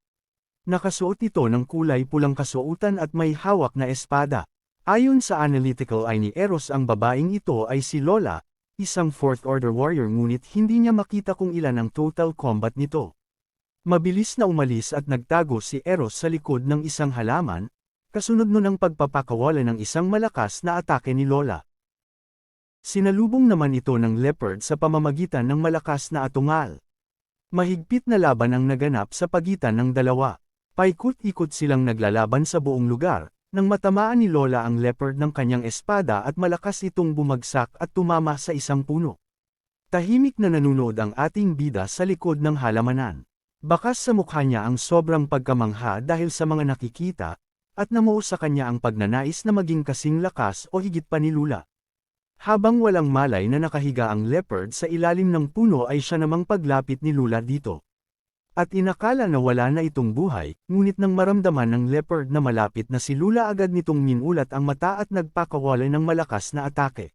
Nakasuot ito ng kulay pulang kasuotan at may hawak na espada. Ayon sa analytical eye ni Eros ang babaeng ito ay si Lola, isang Fourth Order Warrior ngunit hindi niya makita kung ilan ang total combat nito. Mabilis na umalis at nagtago si Eros sa likod ng isang halaman, kasunod nun ang pagpapakawala ng isang malakas na atake ni Lola. Sinalubong naman ito ng leopard sa pamamagitan ng malakas na atungal. Mahigpit na laban ang naganap sa pagitan ng dalawa. Paikot-ikot silang naglalaban sa buong lugar, nang matamaan ni Lola ang leopard ng kanyang espada at malakas itong bumagsak at tumama sa isang puno. Tahimik na nanunood ang ating bida sa likod ng halamanan. Bakas sa mukha niya ang sobrang pagkamangha dahil sa mga nakikita, at namuo sa kanya ang pagnanais na maging kasing lakas o higit pa ni Lula. Habang walang malay na nakahiga ang leopard sa ilalim ng puno ay siya namang paglapit ni Lula dito. At inakala na wala na itong buhay, ngunit nang maramdaman ng leopard na malapit na si Lula agad nitong minulat ang mata at nagpakawala ng malakas na atake.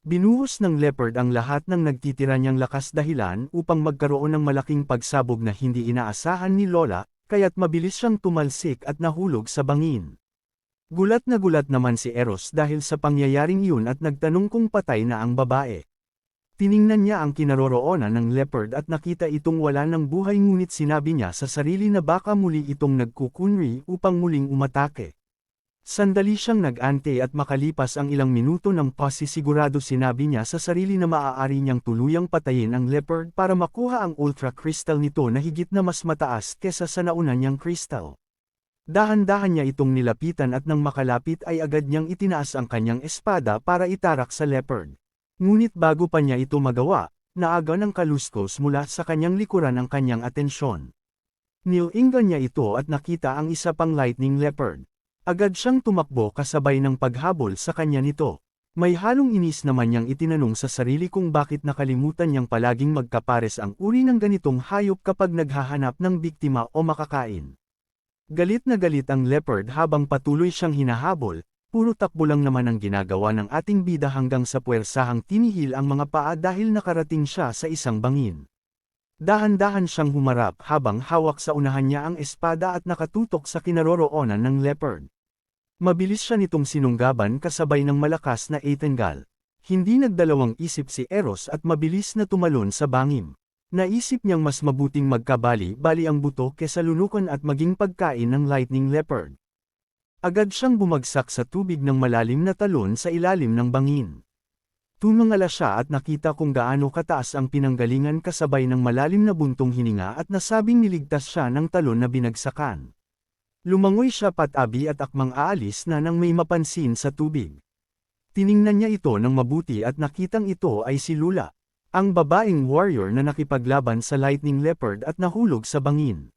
Binuhos ng leopard ang lahat ng nagtitira niyang lakas dahilan upang magkaroon ng malaking pagsabog na hindi inaasahan ni Lola, kaya't mabilis siyang tumalsik at nahulog sa bangin. Gulat na gulat naman si Eros dahil sa pangyayaring iyon at nagtanong kung patay na ang babae. Tiningnan niya ang kinaroroonan ng leopard at nakita itong wala ng buhay ngunit sinabi niya sa sarili na baka muli itong nagkukunri upang muling umatake. Sandali siyang nag-ante at makalipas ang ilang minuto ng sigurado sinabi niya sa sarili na maaari niyang tuluyang patayin ang leopard para makuha ang ultra crystal nito na higit na mas mataas kesa sa nauna niyang crystal. Dahan-dahan niya itong nilapitan at nang makalapit ay agad niyang itinaas ang kanyang espada para itarak sa leopard. Ngunit bago pa niya ito magawa, naaga ng kaluskos mula sa kanyang likuran ang kanyang atensyon. Nilinggan niya ito at nakita ang isa pang lightning leopard. Agad siyang tumakbo kasabay ng paghabol sa kanya nito. May halong inis naman niyang itinanong sa sarili kung bakit nakalimutan niyang palaging magkapares ang uri ng ganitong hayop kapag naghahanap ng biktima o makakain. Galit na galit ang leopard habang patuloy siyang hinahabol, puro takbo lang naman ang ginagawa ng ating bida hanggang sa puwersahang tinihil ang mga paa dahil nakarating siya sa isang bangin. Dahan-dahan siyang humarap habang hawak sa unahan niya ang espada at nakatutok sa kinaroroonan ng leopard. Mabilis siya nitong sinunggaban kasabay ng malakas na etenggal. Hindi nagdalawang isip si Eros at mabilis na tumalon sa bangim. Naisip niyang mas mabuting magkabali-bali ang buto kesa lunukan at maging pagkain ng lightning leopard. Agad siyang bumagsak sa tubig ng malalim na talon sa ilalim ng bangin. Tumangala siya at nakita kung gaano kataas ang pinanggalingan kasabay ng malalim na buntong hininga at nasabing niligtas siya ng talon na binagsakan. Lumangoy siya patabi at akmang aalis na nang may mapansin sa tubig. Tiningnan niya ito ng mabuti at nakitang ito ay si Lula, ang babaeng warrior na nakipaglaban sa lightning leopard at nahulog sa bangin.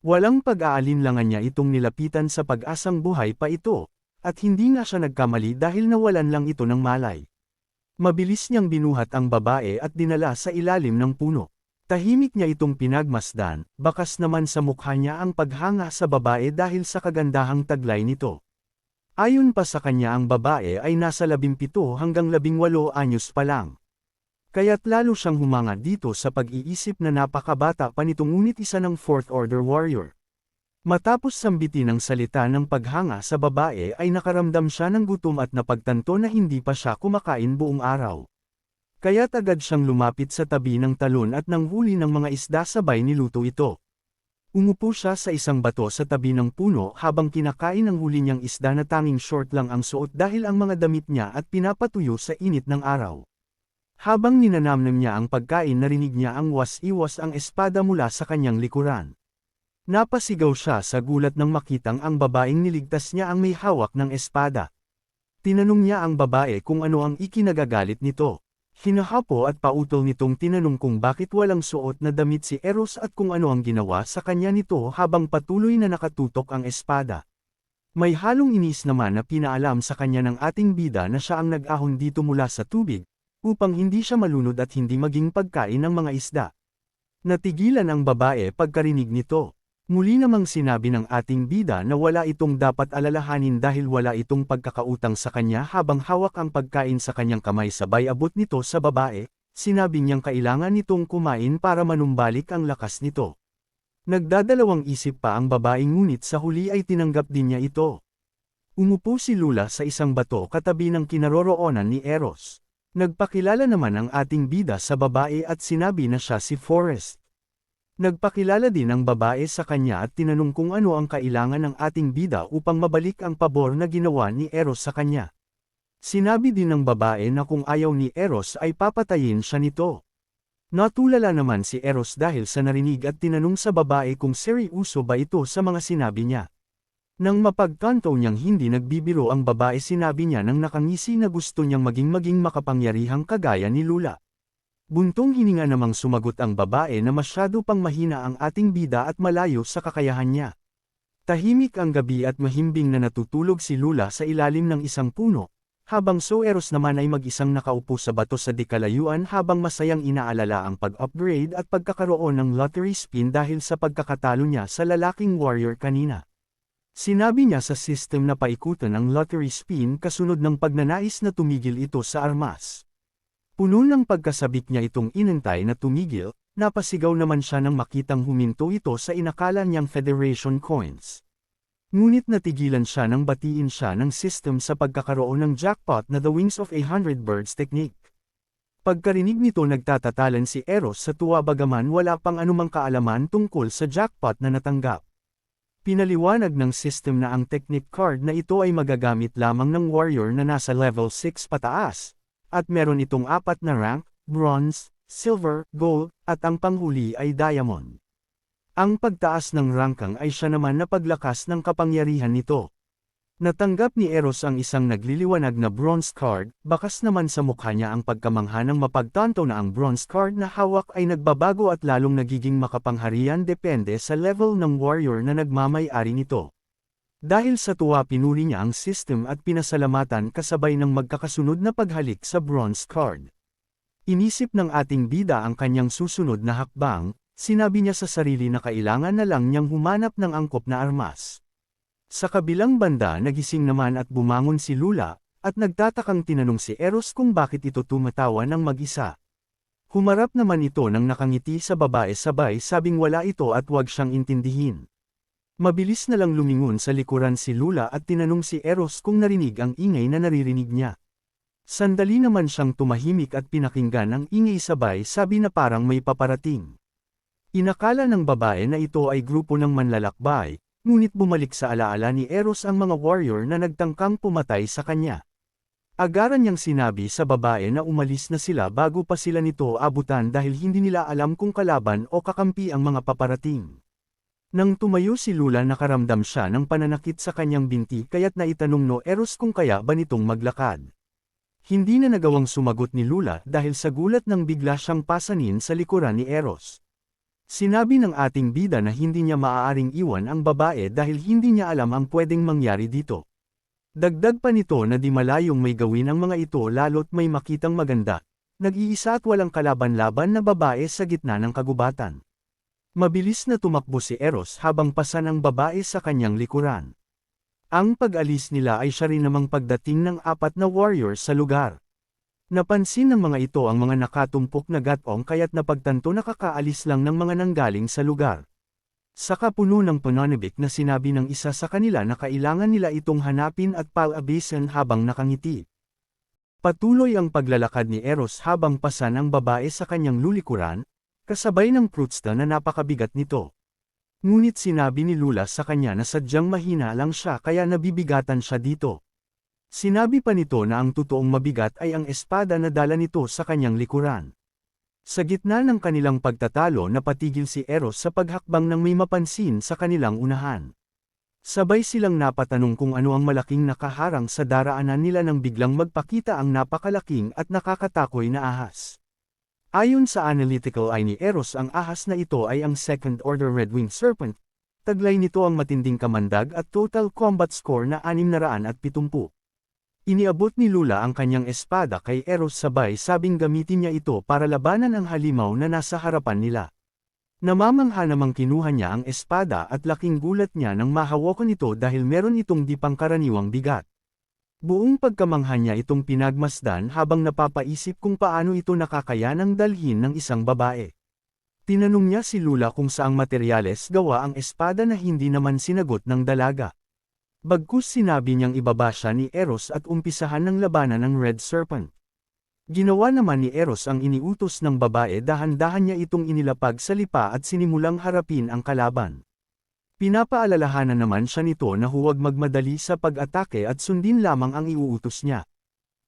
Walang pag-aalinlangan niya itong nilapitan sa pag-asang buhay pa ito, at hindi nga siya nagkamali dahil nawalan lang ito ng malay. Mabilis niyang binuhat ang babae at dinala sa ilalim ng puno. Tahimik niya itong pinagmasdan, bakas naman sa mukha niya ang paghanga sa babae dahil sa kagandahang taglay nito. Ayon pa sa kanya ang babae ay nasa 17 hanggang 18 anyos pa lang. Kaya't lalo siyang humanga dito sa pag-iisip na napakabata pa nito ngunit isa ng 4th Order Warrior. Matapos sambitin ang salita ng paghanga sa babae ay nakaramdam siya ng gutom at napagtanto na hindi pa siya kumakain buong araw. Kaya't agad siyang lumapit sa tabi ng talon at nanghuli ng mga isda sabay niluto ito. Umupo siya sa isang bato sa tabi ng puno habang kinakain ang huli niyang isda na tanging short lang ang suot dahil ang mga damit niya at pinapatuyo sa init ng araw. Habang ninanamnam niya ang pagkain narinig niya ang was-iwas ang espada mula sa kanyang likuran. Napasigaw siya sa gulat nang makitang ang babaeng niligtas niya ang may hawak ng espada. Tinanong niya ang babae kung ano ang ikinagagalit nito. Hinahapo at pautol nitong tinanong kung bakit walang suot na damit si Eros at kung ano ang ginawa sa kanya nito habang patuloy na nakatutok ang espada. May halong inis naman na pinaalam sa kanya ng ating bida na siya ang nag-ahon dito mula sa tubig, upang hindi siya malunod at hindi maging pagkain ng mga isda. Natigilan ang babae pagkarinig nito. Muli namang sinabi ng ating bida na wala itong dapat alalahanin dahil wala itong pagkakautang sa kanya habang hawak ang pagkain sa kanyang kamay sabay abot nito sa babae, sinabi niyang kailangan nitong kumain para manumbalik ang lakas nito. Nagdadalawang isip pa ang babae ngunit sa huli ay tinanggap din niya ito. Umupo si Lula sa isang bato katabi ng kinaroroonan ni Eros. Nagpakilala naman ang ating bida sa babae at sinabi na siya si Forrest. Nagpakilala din ang babae sa kanya at tinanong kung ano ang kailangan ng ating bida upang mabalik ang pabor na ginawa ni Eros sa kanya. Sinabi din ng babae na kung ayaw ni Eros ay papatayin siya nito. Natulala naman si Eros dahil sa narinig at tinanong sa babae kung seryoso ba ito sa mga sinabi niya. Nang mapagtanto niyang hindi nagbibiro ang babae, sinabi niya nang nakangisi na gusto niyang maging makapangyarihang kagaya ni Lula. Buntong hininga namang sumagot ang babae na masyado pang mahina ang ating bida at malayo sa kakayahan niya. Tahimik ang gabi at mahimbing na natutulog si Lula sa ilalim ng isang puno, habang si Eros naman ay mag-isang nakaupo sa bato sa di kalayuan habang masayang inaalala ang pag-upgrade at pagkakaroon ng lottery spin dahil sa pagkakatalo niya sa lalaking warrior kanina. Sinabi niya sa system na paikutan ang lottery spin kasunod ng pagnanais na tumigil ito sa armas. Puno ng pagkasabik niya itong inantay na tumigil, napasigaw naman siya nang makitang huminto ito sa inakala niyang Federation coins. Ngunit natigilan siya nang batiin siya ng system sa pagkakaroon ng jackpot na The Wings of 100 Birds technique. Pagkarinig nito nagtatatalan si Eros sa tuwa bagaman wala pang anumang kaalaman tungkol sa jackpot na natanggap. Pinaliwanag ng system na ang technique card na ito ay magagamit lamang ng warrior na nasa level 6 pataas, at meron itong 4 na rank, bronze, silver, gold, at ang panghuli ay diamond. Ang pagtaas ng rangkang ay siya naman na paglakas ng kapangyarihan nito. Natanggap ni Eros ang isang nagliliwanag na bronze card, bakas naman sa mukha niya ang pagkamangha ng mapagtanto na ang bronze card na hawak ay nagbabago at lalong nagiging makapangyarihan depende sa level ng warrior na nagmamay-ari nito. Dahil sa tuwa pinuri niya ang system at pinasalamatan kasabay ng magkakasunod na paghalik sa bronze card. Inisip ng ating bida ang kanyang susunod na hakbang. Sinabi niya sa sarili na kailangan na lang niyang humanap ng angkop na armas. Sa kabilang banda nagising naman at bumangon si Lula, at nagtatakang tinanong si Eros kung bakit ito tumatawa ng mag-isa. Humarap naman ito nang nakangiti sa babae sabay sabing wala ito at huwag siyang intindihin. Mabilis na lang lumingon sa likuran si Lula at tinanong si Eros kung narinig ang ingay na naririnig niya. Sandali naman siyang tumahimik at pinakinggan ang ingay sabay sabi na parang may paparating. Inakala ng babae na ito ay grupo ng manlalakbay, ngunit bumalik sa alaala ni Eros ang mga warrior na nagtangkang pumatay sa kanya. Agaran niyang sinabi sa babae na umalis na sila bago pa sila nito abutan dahil hindi nila alam kung kalaban o kakampi ang mga paparating. Nang tumayo si Lula nakaramdam siya ng pananakit sa kanyang binti kaya't naitanong no Eros kung kaya ba nitong maglakad. Hindi na nagawang sumagot ni Lula dahil sa gulat nang bigla siyang pasanin sa likuran ni Eros. Sinabi ng ating bida na hindi niya maaaring iwan ang babae dahil hindi niya alam ang pwedeng mangyari dito. Dagdag pa nito na di malayong may gawin ang mga ito lalo't may makitang maganda, nag-iisa at walang kalaban-laban na babae sa gitna ng kagubatan. Mabilis na tumakbo si Eros habang pasan ang babae sa kanyang likuran. Ang pag-alis nila ay siya rin namang pagdating ng 4 na warrior sa lugar. Napansin ng mga ito ang mga nakatumpok na gatong kaya't napagtanto na kakaalis lang ng mga nanggaling sa lugar. Saka puno ng pananabik na sinabi ng isa sa kanila na kailangan nila itong hanapin at palabisan habang nakangiti. Patuloy ang paglalakad ni Eros habang pasan ang babae sa kanyang lulikuran, kasabay ng prutsta na napakabigat nito. Ngunit sinabi ni Lula sa kanya na sadyang mahina lang siya kaya nabibigatan siya dito. Sinabi pa nito na ang totoong mabigat ay ang espada na dala nito sa kanyang likuran. Sa gitna ng kanilang pagtatalo napatigil si Eros sa paghakbang nang may mapansin sa kanilang unahan. Sabay silang napatanong kung ano ang malaking nakaharang sa daraanan nila nang biglang magpakita ang napakalaking at nakakatakoy na ahas. Ayon sa analytical eye ni Eros ang ahas na ito ay ang second order red-winged serpent. Taglay nito ang matinding kamandag at total combat score na 670. Iniabot ni Lula ang kanyang espada kay Eros sabay sabing gamitin niya ito para labanan ang halimaw na nasa harapan nila. Namamangha namang kinuha niya ang espada at laking gulat niya nang mahawakan ito dahil meron itong di pangkaraniwang bigat. Buong pagkamangha niya itong pinagmasdan habang napapaisip kung paano ito nakakayanang dalhin ng isang babae. Tinanong niya si Lula kung saang materyales gawa ang espada na hindi naman sinagot ng dalaga. Bagkus sinabi niyang ibaba siya ni Eros at umpisahan ng labanan ng Red Serpent. Ginawa naman ni Eros ang iniutos ng babae dahan-dahan niya itong inilapag sa lipa at sinimulang harapin ang kalaban. Pinapaalalahanan naman siya nito na huwag magmadali sa pag-atake at sundin lamang ang iuutos niya.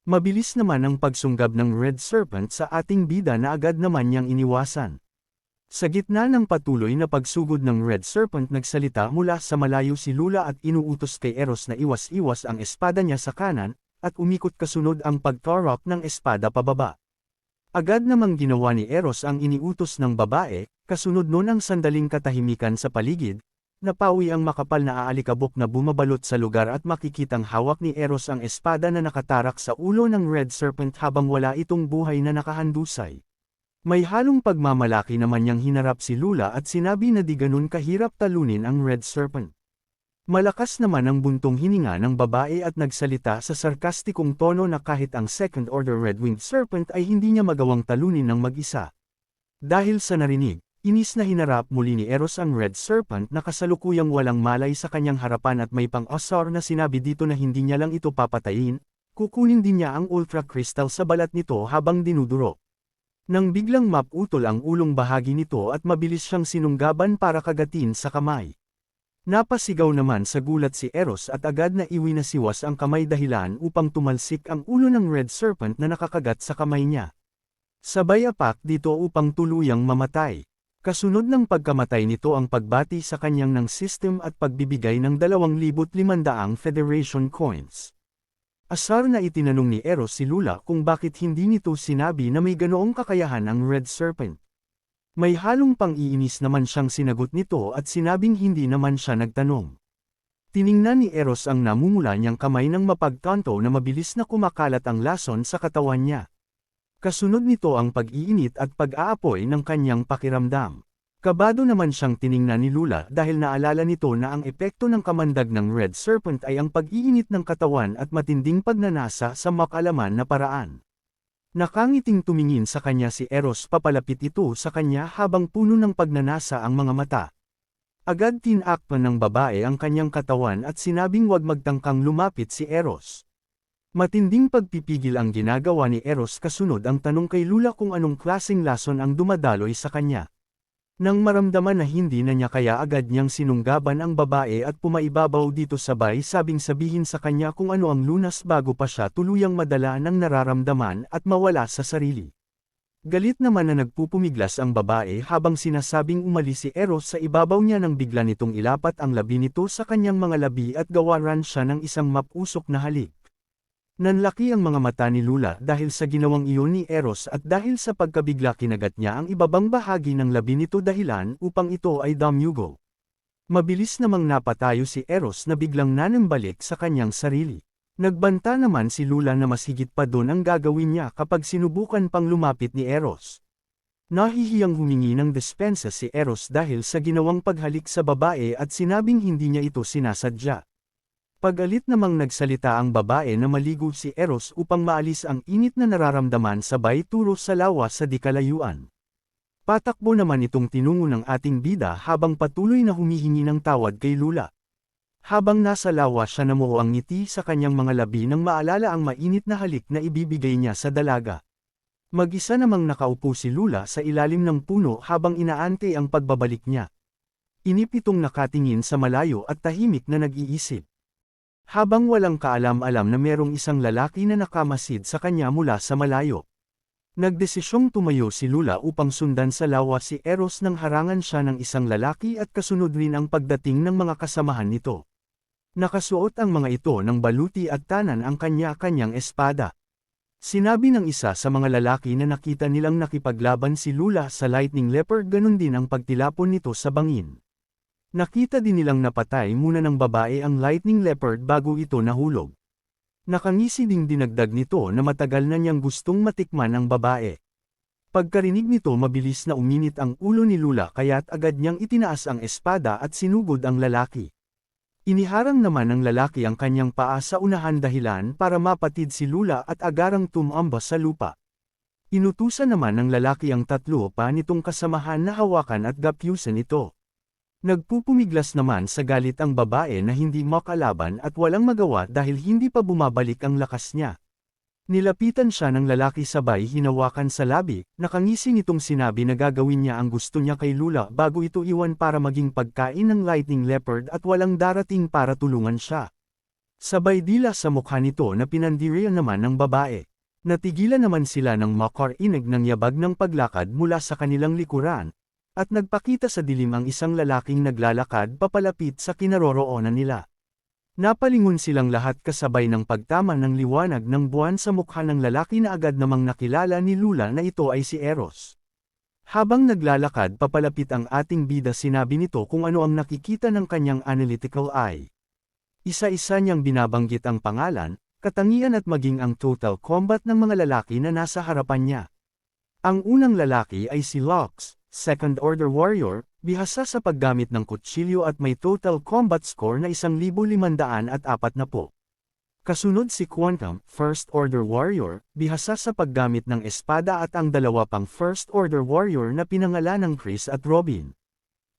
Mabilis naman ang pagsunggab ng Red Serpent sa ating bida na agad naman niyang iniwasan. Sa gitna ng patuloy na pagsugod ng Red Serpent nagsalita mula sa malayo si Lula at inuutos kay Eros na iwas-iwas ang espada niya sa kanan, at umikot kasunod ang pagtorok ng espada pababa. Agad namang ginawa ni Eros ang iniutos ng babae, kasunod nun ang sandaling katahimikan sa paligid, napawi ang makapal na aalikabok na bumabalot sa lugar at makikitang hawak ni Eros ang espada na nakatarak sa ulo ng Red Serpent habang wala itong buhay na nakahandusay. May halong pagmamalaki naman niyang hinarap si Lula at sinabi na di ganun kahirap talunin ang Red Serpent. Malakas naman ang buntong hininga ng babae at nagsalita sa sarkastikong tono na kahit ang Second Order Red-Winged Serpent ay hindi niya magawang talunin ng mag-isa. Dahil sa narinig, inis na hinarap muli ni Eros ang Red Serpent na kasalukuyang walang malay sa kanyang harapan at may pang-asar na sinabi dito na hindi niya lang ito papatayin, kukunin din niya ang Ultra Crystal sa balat nito habang dinuduro. Nang biglang maputol ang ulong bahagi nito at mabilis siyang sinunggaban para kagatin sa kamay. Napasigaw naman sa gulat si Eros at agad na iwinasiwas ang kamay dahilan upang tumalsik ang ulo ng Red Serpent na nakakagat sa kamay niya. Sabay apak dito upang tuluyang mamatay. Kasunod ng pagkamatay nito ang pagbati sa kanyang ng system at pagbibigay ng 2,500 Federation coins. Asar na itinanong ni Eros si Lula kung bakit hindi nito sinabi na may ganoong kakayahan ang Red Serpent. May halong pang-iinis naman siyang sinagot nito at sinabing hindi naman siya nagtanong. Tiningnan ni Eros ang namumula niyang kamay ng mapagkanto na mabilis na kumakalat ang lason sa katawan niya. Kasunod nito ang pag-iinit at pag-aapoy ng kanyang pakiramdam. Kabado naman siyang tiningnan ni Lula dahil naalala nito na ang epekto ng kamandag ng Red Serpent ay ang pag-iinit ng katawan at matinding pagnanasa sa makalaman na paraan. Nakangiting tumingin sa kanya si Eros papalapit ito sa kanya habang puno ng pagnanasa ang mga mata. Agad tinakpan ng babae ang kanyang katawan at sinabing wag magtangkang lumapit si Eros. Matinding pagpipigil ang ginagawa ni Eros kasunod ang tanong kay Lula kung anong klaseng lason ang dumadaloy sa kanya. Nang maramdaman na hindi na niya kaya agad niyang sinunggaban ang babae at pumaibabaw dito sabay sabing sabihin sa kanya kung ano ang lunas bago pa siya tuluyang madala ng nararamdaman at mawala sa sarili. Galit naman na nagpupumiglas ang babae habang sinasabing umalis si Eros sa ibabaw niya nang bigla nitong ilapat ang labi nito sa kanyang mga labi at gawaran siya ng isang mapusok na halik. Nanlaki ang mga mata ni Lula dahil sa ginawang iyon ni Eros at dahil sa pagkabigla kinagat niya ang ibabang bahagi ng labi nito dahilan upang ito ay damyugo. Mabilis namang napatayo si Eros na biglang nanambalik sa kanyang sarili. Nagbanta naman si Lula na mas higit pa doon ang gagawin niya kapag sinubukan pang lumapit ni Eros. Nahihiyang humingi ng dispensa si Eros dahil sa ginawang paghalik sa babae at sinabing hindi niya ito sinasadya. Pagalit namang nagsalita ang babae na maligo si Eros upang maalis ang init na nararamdaman sabay turo sa lawa sa di kalayuan. Patakbo naman itong tinungo ng ating bida habang patuloy na humihingi ng tawad kay Lula. Habang nasa lawa siya namuo ang ngiti sa kanyang mga labi nang maalala ang mainit na halik na ibibigay niya sa dalaga. Mag-isa namang nakaupo si Lula sa ilalim ng puno habang inaante ang pagbabalik niya. Inip itong nakatingin sa malayo at tahimik na nag-iisip. Habang walang kaalam-alam na merong isang lalaki na nakamasid sa kanya mula sa malayo. Nagdesisyong tumayo si Lula upang sundan sa lawa si Eros nang harangan siya ng isang lalaki at kasunod rin ang pagdating ng mga kasamahan nito. Nakasuot ang mga ito ng baluti at tanan ang kanya-kanyang espada. Sinabi ng isa sa mga lalaki na nakita nilang nakipaglaban si Lula sa Lightning Leopard ganun din ang pagtilapon nito sa bangin. Nakita din nilang napatay muna ng babae ang Lightning Leopard bago ito nahulog. Nakangisi ding dinagdag nito na matagal na niyang gustong matikman ang babae. Pagkarinig nito mabilis na uminit ang ulo ni Lula kaya't agad niyang itinaas ang espada at sinugod ang lalaki. Iniharang naman ng lalaki ang kanyang paa sa unahan dahilan para mapatid si Lula at agarang tumamba sa lupa. Inutusan naman ng lalaki ang tatlo pa nitong kasamahan na hawakan at gapyusan ito. Nagpupumiglas naman sa galit ang babae na hindi makalaban at walang magawa dahil hindi pa bumabalik ang lakas niya. Nilapitan siya ng lalaki sabay hinawakan sa labi, nakangisi nitong sinabi na gagawin niya ang gusto niya kay Lula bago ito iwan para maging pagkain ng Lightning Leopard at walang darating para tulungan siya. Sabay dila sa mukha nito na pinandirian naman ng babae. Natigilan naman sila ng makarinig ng yabag ng paglakad mula sa kanilang likuran, at nagpakita sa dilim ang isang lalaking naglalakad papalapit sa kinaroroonan nila. Napalingon silang lahat kasabay ng pagtama ng liwanag ng buwan sa mukha ng lalaki na agad namang nakilala ni Lula na ito ay si Eros. Habang naglalakad papalapit ang ating bida sinabi nito kung ano ang nakikita ng kanyang analytical eye. Isa-isa niyang binabanggit ang pangalan, katangian at maging ang total combat ng mga lalaki na nasa harapan niya. Ang unang lalaki ay si Lux, Second Order Warrior, bihasa sa paggamit ng kutsilyo at may total combat score na 1,540. Kasunod si Quantum, First Order Warrior, bihasa sa paggamit ng espada at ang dalawa pang First Order Warrior na pinangalan ng Chris at Robin.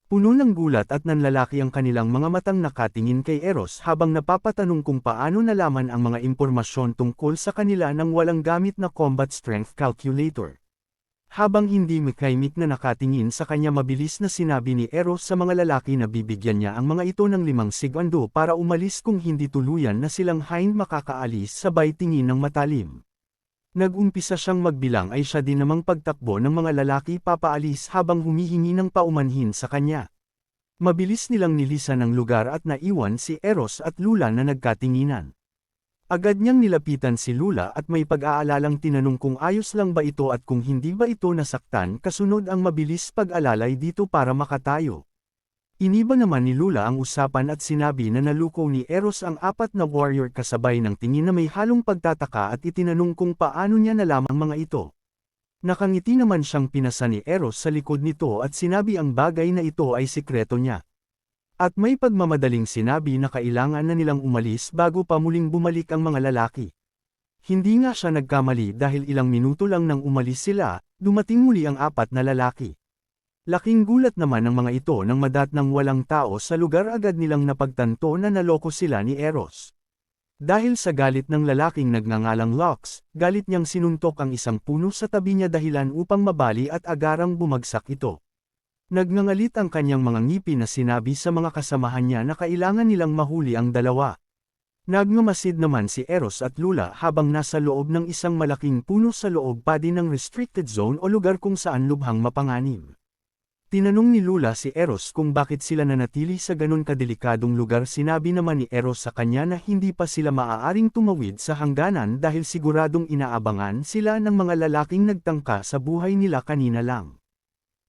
Puno ng gulat at nanlalaki ang kanilang mga matang nakatingin kay Eros habang napapatanong kung paano nalaman ang mga impormasyon tungkol sa kanila nang walang gamit na combat strength calculator. Habang hindi mekaimik na nakatingin sa kanya mabilis na sinabi ni Eros sa mga lalaki na bibigyan niya ang mga ito ng 5 segundo para umalis kung hindi tuluyan na silang hind makakaalis sabay tingin ng matalim. Nag-umpisa siyang magbilang ay siya din namang pagtakbo ng mga lalaki papaalis habang humihingi ng paumanhin sa kanya. Mabilis nilang nilisan ang lugar at naiwan si Eros at Lula na nagkatinginan. Agad niyang nilapitan si Lula at may pag-aalalang tinanong kung ayos lang ba ito at kung hindi ba ito nasaktan kasunod ang mabilis pag-alalay dito para makatayo. Iniba naman ni Lula ang usapan at sinabi na naluko ni Eros ang 4 na warrior kasabay ng tingin na may halong pagtataka at itinanong kung paano niya nalamang mga ito. Nakangiti naman siyang pinasa ni Eros sa likod nito at sinabi ang bagay na ito ay sikreto niya. At may pagmamadaling sinabi na kailangan na nilang umalis bago pa muling bumalik ang mga lalaki. Hindi nga siya nagkamali dahil ilang minuto lang nang umalis sila, dumating muli ang 4 na lalaki. Laking gulat naman ng mga ito nang madatnang walang tao sa lugar agad nilang napagtanto na naloko sila ni Eros. Dahil sa galit ng lalaking nagngangalang Lux, galit niyang sinuntok ang isang puno sa tabi niya dahilan upang mabali at agarang bumagsak ito. Nagngangalit ang kanyang mga ngipin na sinabi sa mga kasamahan niya na kailangan nilang mahuli ang dalawa. Nagmamasid naman si Eros at Lula habang nasa loob ng isang malaking puno sa loob pa din ng restricted zone o lugar kung saan lubhang mapanganib. Tinanong ni Lula si Eros kung bakit sila nanatili sa ganun kadelikadong lugar. Sinabi naman ni Eros sa kanya na hindi pa sila maaaring tumawid sa hangganan dahil siguradong inaabangan sila ng mga lalaking nagtangka sa buhay nila kanina lang.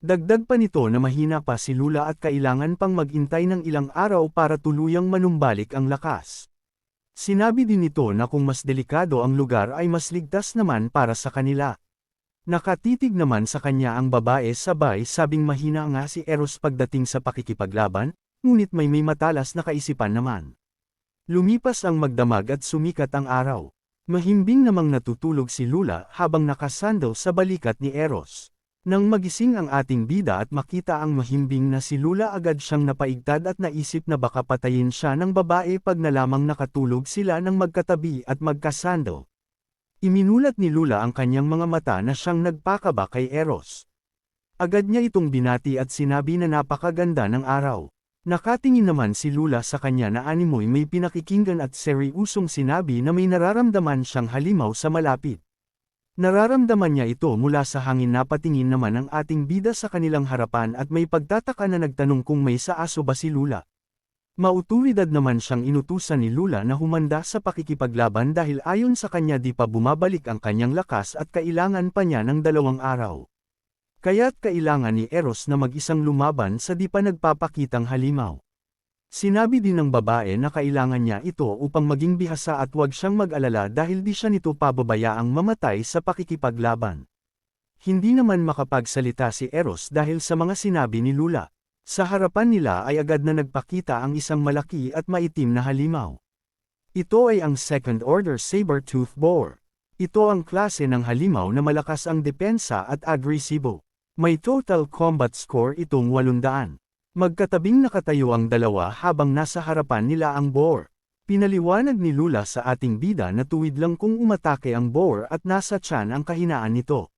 Dagdag pa nito na mahina pa si Lula at kailangan pang magintay ng ilang araw para tuluyang manumbalik ang lakas. Sinabi din nito na kung mas delikado ang lugar ay mas ligtas naman para sa kanila. Nakatitig naman sa kanya ang babae sabay sabing mahina nga si Eros pagdating sa pakikipaglaban, ngunit may matalas na kaisipan naman. Lumipas ang magdamag at sumikat ang araw. Mahimbing namang natutulog si Lula habang nakasandal sa balikat ni Eros. Nang magising ang ating bida at makita ang mahimbing na si Lula agad siyang napaigtad at naisip na baka patayin siya ng babae pag nalamang nakatulog sila ng magkatabi at magkasandal. Iminulat ni Lula ang kanyang mga mata na siyang nagpakaba kay Eros. Agad niya itong binati at sinabi na napakaganda ng araw. Nakatingin naman si Lula sa kanya na animoy may pinakikinggan at seryusong sinabi na may nararamdaman siyang halimaw sa malapit. Nararamdaman niya ito mula sa hangin. Napatingin naman ang ating bida sa kanilang harapan at may pagtataka na nagtanong kung may saaso ba si Lula. Mauturidad naman siyang inutusan ni Lula na humanda sa pakikipaglaban dahil ayon sa kanya di pa bumabalik ang kanyang lakas at kailangan pa niya ng 2 araw. Kaya't kailangan ni Eros na mag-isang lumaban sa di pa nagpapakitang halimaw. Sinabi din ng babae na kailangan niya ito upang maging bihasa at huwag siyang mag-alala dahil di siya nito pababayaang mamatay sa pakikipaglaban. Hindi naman makapagsalita si Eros dahil sa mga sinabi ni Lula. Sa harapan nila ay agad na nagpakita ang isang malaki at maitim na halimaw. Ito ay ang Second Order Saber-Tooth Boar. Ito ang klase ng halimaw na malakas ang depensa at agresibo. May total combat score itong 800. Magkatabing nakatayo ang dalawa habang nasa harapan nila ang boar. Pinaliwanag ni Lula sa ating bida na tuwid lang kung umatake ang boar at nasa tiyan ang kahinaan nito.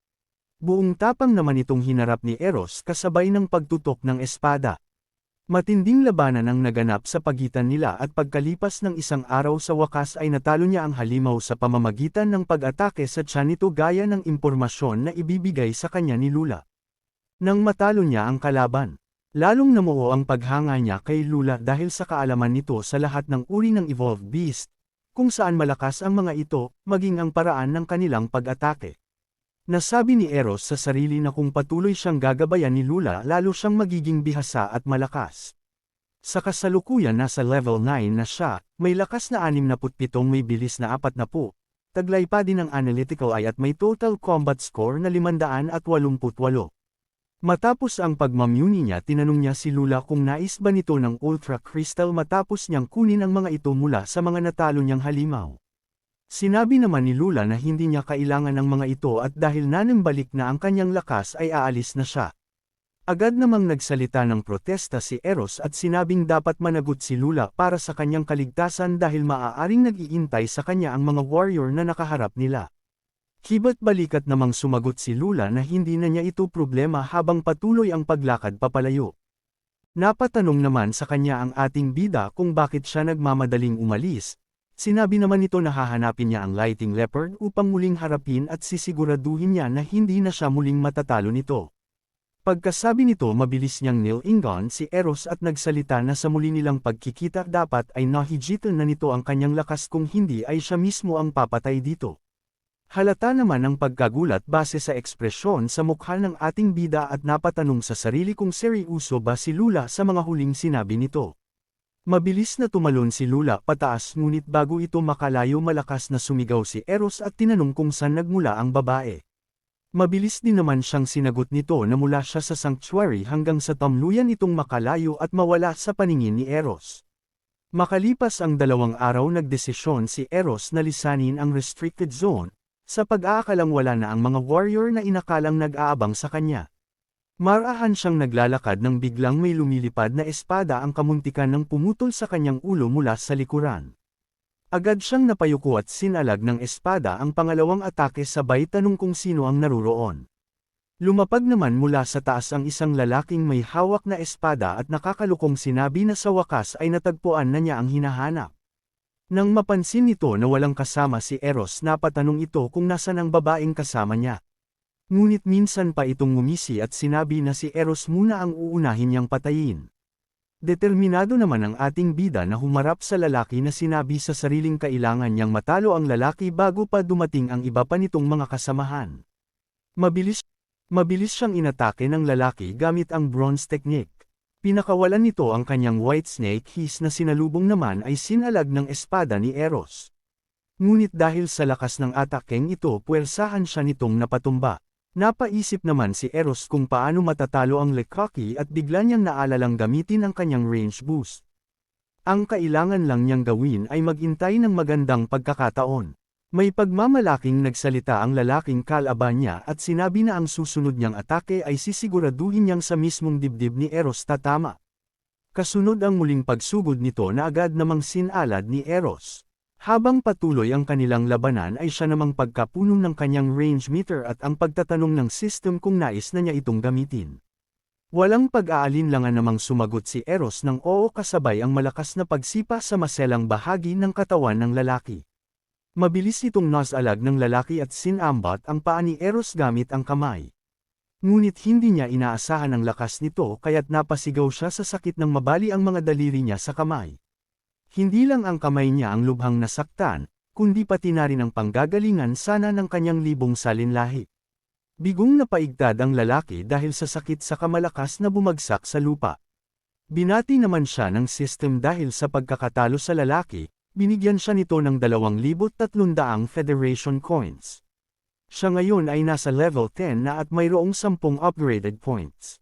Buong tapang naman itong hinarap ni Eros kasabay ng pagtutok ng espada. Matinding labanan ang naganap sa pagitan nila at pagkalipas ng isang araw sa wakas ay natalo niya ang halimaw sa pamamagitan ng pag-atake sa tiyan nito gaya ng impormasyon na ibibigay sa kanya ni Lula. Nang matalo niya ang kalaban, lalong namuo ang paghanga niya kay Lula dahil sa kaalaman nito sa lahat ng uri ng evolved beast, kung saan malakas ang mga ito, maging ang paraan ng kanilang pag-atake. Nasabi ni Eros sa sarili na kung patuloy siyang gagabayan ni Lula lalo siyang magiging bihasa at malakas. Sa kasalukuyan nasa level 9 na siya, may lakas na 67 may bilis na 40, taglay pa din ang analytical eye at may total combat score na 588. Matapos ang pagmamuni niya tinanong niya si Lula kung nais ba nito ng Ultra Crystal matapos niyang kunin ang mga ito mula sa mga natalo niyang halimaw. Sinabi naman ni Lula na hindi niya kailangan ng mga ito at dahil nanambalik na ang kanyang lakas ay aalis na siya. Agad namang nagsalita ng protesta si Eros at sinabing dapat managot si Lula para sa kanyang kaligtasan dahil maaaring nag-iintay sa kanya ang mga warrior na nakaharap nila. Kiba't balikat namang sumagot si Lula na hindi na niya ito problema habang patuloy ang paglakad papalayo. Napatanong naman sa kanya ang ating bida kung bakit siya nagmamadaling umalis. Sinabi naman nito na hahanapin niya ang Lightning Leopard upang muling harapin at sisiguraduhin niya na hindi na siya muling matatalo nito. Pagkasabi nito mabilis niyang nilingon si Eros at nagsalita na sa muli nilang pagkikita dapat ay nahigitan na nito ang kanyang lakas kung hindi ay siya mismo ang papatay dito. Halata naman ang pagkagulat base sa ekspresyon sa mukha ng ating bida at napatanong sa sarili kung seryoso ba si Lula sa mga huling sinabi nito. Mabilis na tumalon si Lula pataas ngunit bago ito makalayo malakas na sumigaw si Eros at tinanong kung saan nagmula ang babae. Mabilis din naman siyang sinagot nito na mula siya sa sanctuary hanggang sa tamluyan itong makalayo at mawala sa paningin ni Eros. Makalipas ang 2 araw nagdesisyon si Eros na lisanin ang restricted zone, sa pag-aakalang wala na ang mga warrior na inakalang nag-aabang sa kanya. Marahan siyang naglalakad nang biglang may lumilipad na espada ang kamuntikan ng pumutol sa kanyang ulo mula sa likuran. Agad siyang napayuko at sinalag ng espada ang pangalawang atake sabay tanong kung sino ang naruroon. Lumapag naman mula sa taas ang isang lalaking may hawak na espada at nakakalukong sinabi na sa wakas ay natagpuan na niya ang hinahanap. Nang mapansin nito na walang kasama si Eros napatanong ito kung nasan ang babaeng kasama niya. Ngunit minsan pa itong ngumisi at sinabi na si Eros muna ang uunahin niyang patayin. Determinado naman ang ating bida na humarap sa lalaki na sinabi sa sariling kailangan niyang matalo ang lalaki bago pa dumating ang iba pa nitong mga kasamahan. Mabilis siyang inatake ng lalaki gamit ang bronze technique. Pinakawalan nito ang kanyang white snake his na sinalubong naman ay sinalag ng espada ni Eros. Ngunit dahil sa lakas ng atakeng ito puwersahan siya nitong napatumba. Napaisip naman si Eros kung paano matatalo ang Lekaki at bigla niyang naalalang gamitin ang kanyang range boost. Ang kailangan lang niyang gawin ay magintay ng magandang pagkakataon. May pagmamalaking nagsalita ang lalaking kalaban niya at sinabi na ang susunod niyang atake ay sisiguraduhin niyang sa mismong dibdib ni Eros tatama. Kasunod ang muling pagsugod nito na agad namang sinalad ni Eros. Habang patuloy ang kanilang labanan ay siya namang pagkapuno ng kanyang range meter at ang pagtatanong ng system kung nais na niya itong gamitin. Walang pag-aalinlangan namang sumagot si Eros ng oo kasabay ang malakas na pagsipa sa maselang bahagi ng katawan ng lalaki. Mabilis itong nasalag ng lalaki at sinambat ang paa ni Eros gamit ang kamay. Ngunit hindi niya inaasahan ang lakas nito kaya't napasigaw siya sa sakit ng mabali ang mga daliri niya sa kamay. Hindi lang ang kamay niya ang lubhang nasaktan, kundi pati na rin ang panggagalingan sana ng kanyang libong salinlahi. Bigong napaigtad ang lalaki dahil sa sakit sa kamalakas na bumagsak sa lupa. Binati naman siya ng system dahil sa pagkakatalo sa lalaki, binigyan siya nito ng 2,300 Federation coins. Siya ngayon ay nasa level 10 na at mayroong 10 upgraded points.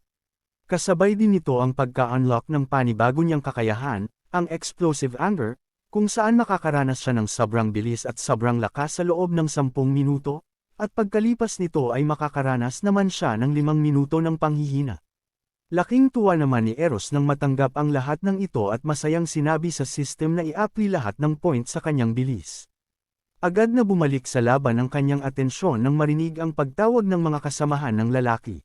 Kasabay din nito ang pagka-unlock ng panibago niyang kakayahan, ang Explosive Anger, kung saan makakaranas siya ng sobrang bilis at sobrang lakas sa loob ng 10 minuto, at pagkalipas nito ay makakaranas naman siya ng 5 minuto ng panghihina. Laking tuwa naman ni Eros nang matanggap ang lahat ng ito at masayang sinabi sa system na i-apply lahat ng points sa kanyang bilis. Agad na bumalik sa laban ang kanyang atensyon nang marinig ang pagtawag ng mga kasamahan ng lalaki.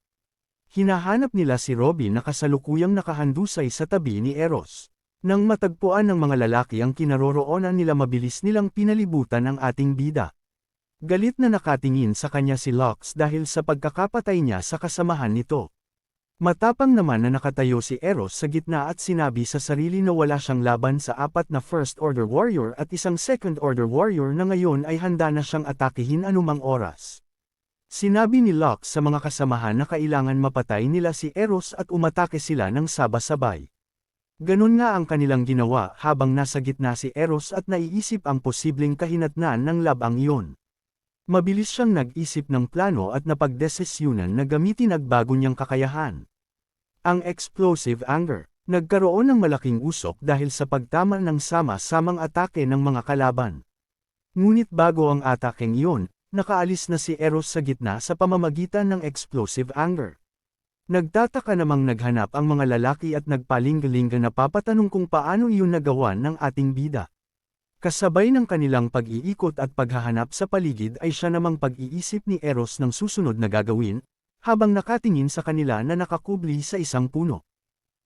Hinahanap nila si Robin na kasalukuyang nakahandusay sa tabi ni Eros. Nang matagpuan ng mga lalaki ang kinaroroonan nila, mabilis nilang pinalibutan ang ating bida. Galit na nakatingin sa kanya si Lux dahil sa pagkakapatay niya sa kasamahan nito. Matapang naman na nakatayo si Eros sa gitna at sinabi sa sarili na wala siyang laban sa 4 na First Order Warrior at isang Second Order Warrior na ngayon ay handa na siyang atakihin anumang oras. Sinabi ni Lux sa mga kasamahan na kailangan mapatay nila si Eros at umatake sila ng sabay-sabay. Ganon nga ang kanilang ginawa habang nasa gitna si Eros at naiisip ang posibleng kahinatnan ng labang iyon. Mabilis siyang nag-isip ng plano at napagdesisyunan na gamitin ang bago niyang kakayahan. Ang explosive anger. Nagkaroon ng malaking usok dahil sa pagtama ng sama-samang atake ng mga kalaban. Ngunit bago ang atakeng iyon, nakaalis na si Eros sa gitna sa pamamagitan ng explosive anger. Nagtataka namang naghanap ang mga lalaki at nagpalingga-lingga na papatanong kung paano iyon nagawa ng ating bida. Kasabay ng kanilang pag-iikot at paghahanap sa paligid ay siya namang pag-iisip ni Eros ng susunod na gagawin, habang nakatingin sa kanila na nakakubli sa isang puno.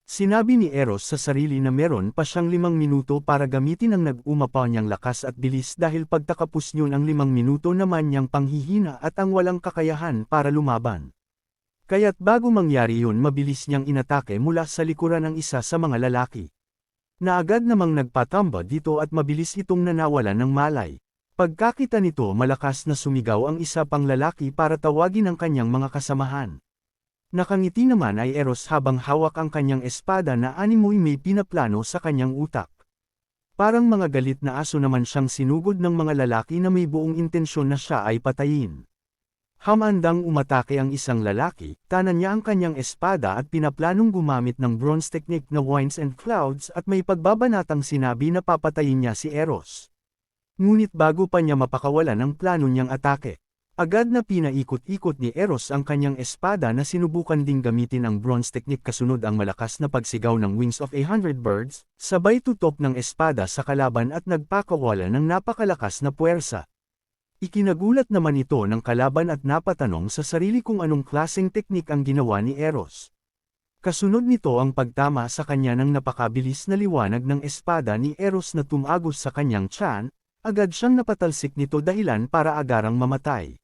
Sinabi ni Eros sa sarili na meron pa siyang 5 minuto para gamitin ang nag-umapaw niyang lakas at bilis dahil pagtakapos niyon ang 5 minuto naman niyang panghihina at ang walang kakayahan para lumaban. Kaya't bago mangyari yun, mabilis niyang inatake mula sa likuran ng isa sa mga lalaki. Naagad namang nagpatamba dito at mabilis itong nanawalan ng malay. Pagkakita nito, malakas na sumigaw ang isa pang lalaki para tawagin ang kanyang mga kasamahan. Nakangiti naman ay Eros habang hawak ang kanyang espada na animoy may pinaplano sa kanyang utak. Parang mga galit na aso naman siyang sinugod ng mga lalaki na may buong intensyon na siya ay patayin. Hamandang umatake ang isang lalaki, tanan niya ang kanyang espada at pinaplanong gumamit ng bronze technique na Winds and Clouds at may pagbabanatang sinabi na papatayin niya si Eros. Ngunit bago pa niya mapakawalan ang plano niyang atake, agad na pinaikot-ikot ni Eros ang kanyang espada na sinubukan ding gamitin ang bronze technique kasunod ang malakas na pagsigaw ng Wings of 100 Birds, sabay tutok ng espada sa kalaban at nagpakawala ng napakalakas na puwersa. Ikinagulat naman ito ng kalaban at napatanong sa sarili kung anong klaseng teknik ang ginawa ni Eros. Kasunod nito ang pagtama sa kanya ng napakabilis na liwanag ng espada ni Eros na tumagos sa kanyang tiyan, agad siyang napatalsik nito dahilan para agarang mamatay.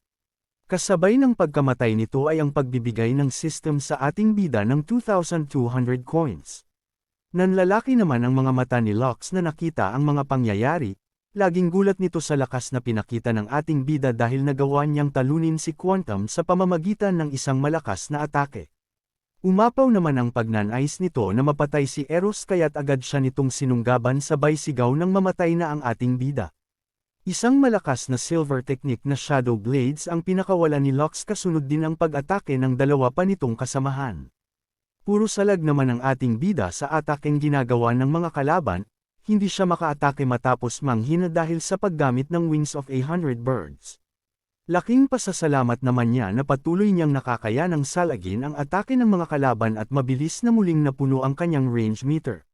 Kasabay ng pagkamatay nito ay ang pagbibigay ng system sa ating bida ng 2,200 coins. Nanlalaki naman ang mga mata ni Lux na nakita ang mga pangyayari. Laging gulat nito sa lakas na pinakita ng ating bida dahil nagawa niyang talunin si Quantum sa pamamagitan ng isang malakas na atake. Umapaw naman ang pagnanais nito na mapatay si Eros kaya't agad siya nitong sinunggaban sabay sigaw ng mamatay na ang ating bida. Isang malakas na silver technique na Shadow Blades ang pinakawalan ni Lux kasunod din ang pag-atake ng dalawa pa nitong kasamahan. Puro salag naman ang ating bida sa atakeng ginagawa ng mga kalaban. Hindi siya makaatake matapos manghina dahil sa paggamit ng Wings of 100 Birds. Laking pasasalamat naman niya na patuloy niyang nakakayanang salagin ang atake ng mga kalaban at mabilis na muling napuno ang kanyang range meter.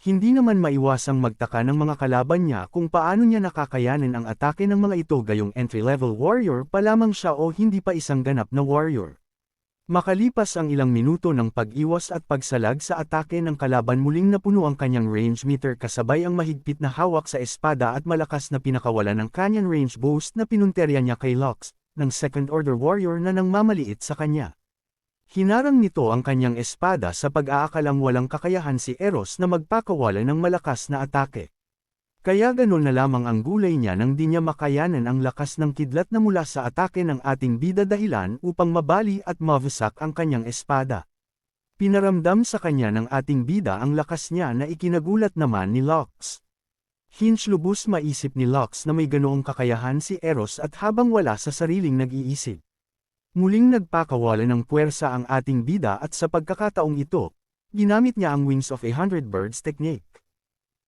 Hindi naman maiwasang magtaka ng mga kalaban niya kung paano niya nakakayanin ang atake ng mga ito gayong entry-level warrior pa lamang siya o hindi pa isang ganap na warrior. Makalipas ang ilang minuto ng pag-iwas at pagsalag sa atake ng kalaban, muling napuno ang kanyang range meter kasabay ang mahigpit na hawak sa espada at malakas na pinakawalan ng kanyang range boost na pinunterya niya kay Lux, ng second order warrior na nang mamaliit sa kanya. Hinarang nito ang kanyang espada sa pag-aakalang walang kakayahan si Eros na magpakawala ng malakas na atake. Kaya ganun na lamang ang gulay niya nang di niya makayanan ang lakas ng kidlat na mula sa atake ng ating bida dahilan upang mabali at mawasak ang kanyang espada. Pinaramdam sa kanya ng ating bida ang lakas niya na ikinagulat naman ni Lux. Hinch lubos maisip ni Lux na may ganoong kakayahan si Eros at habang wala sa sariling nag-iisip. Muling nagpakawala ng puwersa ang ating bida at sa pagkakataong ito, ginamit niya ang Wings of 100 Birds technique.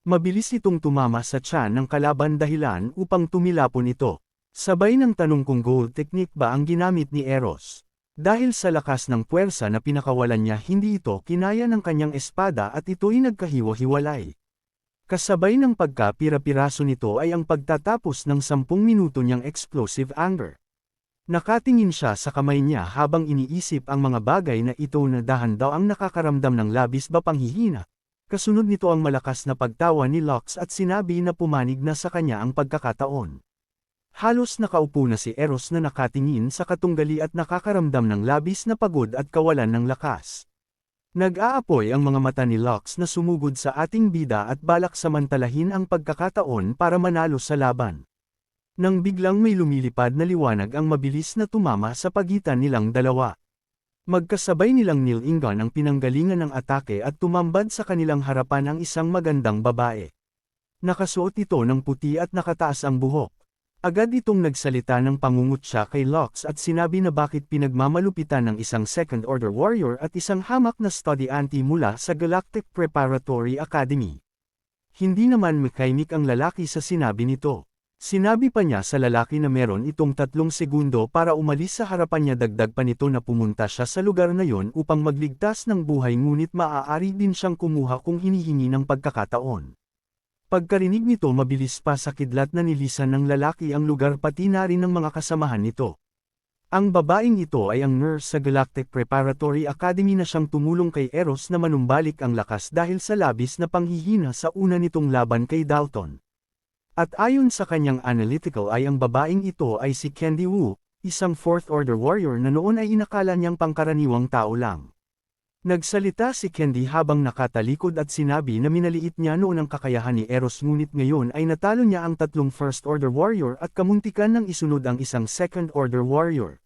Mabilis itong tumama sa tiyan ng kalaban dahilan upang tumilapon ito. Sabay ng tanong kung gold technique ba ang ginamit ni Eros. Dahil sa lakas ng puwersa na pinakawalan niya, hindi ito kinaya ng kanyang espada at ito'y nagkahiwa-hiwalay. Kasabay ng pagkapira-piraso nito ay ang pagtatapos ng 10 minuto niyang explosive anger. Nakatingin siya sa kamay niya habang iniisip ang mga bagay na ito na dahan daw ang nakakaramdam ng labis ba panghihina. Kasunod nito ang malakas na pagtawa ni Lux at sinabi na pumanig na sa kanya ang pagkakataon. Halos nakaupo na si Eros na nakatingin sa katunggali at nakakaramdam ng labis na pagod at kawalan ng lakas. Nag-aapoy ang mga mata ni Lux na sumugod sa ating bida at balak samantalahin ang pagkakataon para manalo sa laban. Nang biglang may lumilipad na liwanag ang mabilis na tumama sa pagitan nilang dalawa. Magkasabay nilang nilingan ang pinanggalingan ng atake at tumambad sa kanilang harapan ang isang magandang babae. Nakasuot ito ng puti at nakataas ang buhok. Agad itong nagsalita ng pangungutya kay Lux at sinabi na bakit pinagmamalupitan ng isang second-order warrior at isang hamak na studyante mula sa Galactic Preparatory Academy. Hindi naman mechanic ang lalaki sa sinabi nito. Sinabi pa niya sa lalaki na meron itong 3 segundo para umalis sa harapan niya, dagdag pa nito na pumunta siya sa lugar na yon upang magligtas ng buhay ngunit maaari din siyang kumuha kung hinihingi ng pagkakataon. Pagkarinig nito mabilis pa sa kidlat na nilisan ng lalaki ang lugar pati na rin ng mga kasamahan nito. Ang babaeng ito ay ang nurse sa Galactic Preparatory Academy na siyang tumulong kay Eros na manumbalik ang lakas dahil sa labis na panghihina sa una nitong laban kay Dalton. At ayon sa kanyang analytical ay ang babaeng ito ay si Candy Wu, isang 4th Order warrior na noon ay inakala niyang pangkaraniwang tao lang. Nagsalita si Candy habang nakatalikod at sinabi na minaliit niya noon ang kakayahan ni Eros ngunit ngayon ay natalo niya ang 3 First Order warrior at kamuntikan ng isunod ang isang Second Order warrior.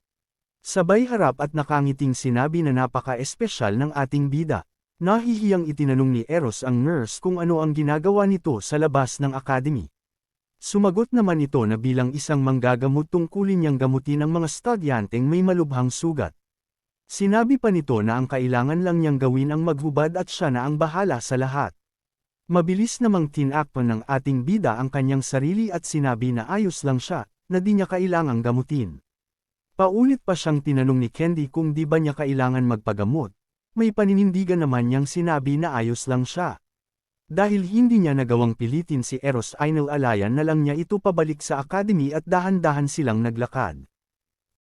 Sabay harap at nakangiting sinabi na napaka-espesyal ng ating bida. Nahihiyang itinanong ni Eros ang nurse kung ano ang ginagawa nito sa labas ng academy. Sumagot naman ito na bilang isang manggagamot tungkulin niyang gamutin ang mga estudyanteng may malubhang sugat. Sinabi pa nito na ang kailangan lang niyang gawin ang maghubad at siya na ang bahala sa lahat. Mabilis namang tinakpan ng ating bida ang kanyang sarili at sinabi na ayos lang siya, na di niya kailangang gamutin. Paulit pa siyang tinanong ni Candy kung di ba niya kailangan magpagamot. May paninindigan naman niyang sinabi na ayos lang siya. Dahil hindi niya nagawang pilitin si Eros ay nilalayan na lang niya ito pabalik sa academy at dahan-dahan silang naglakad.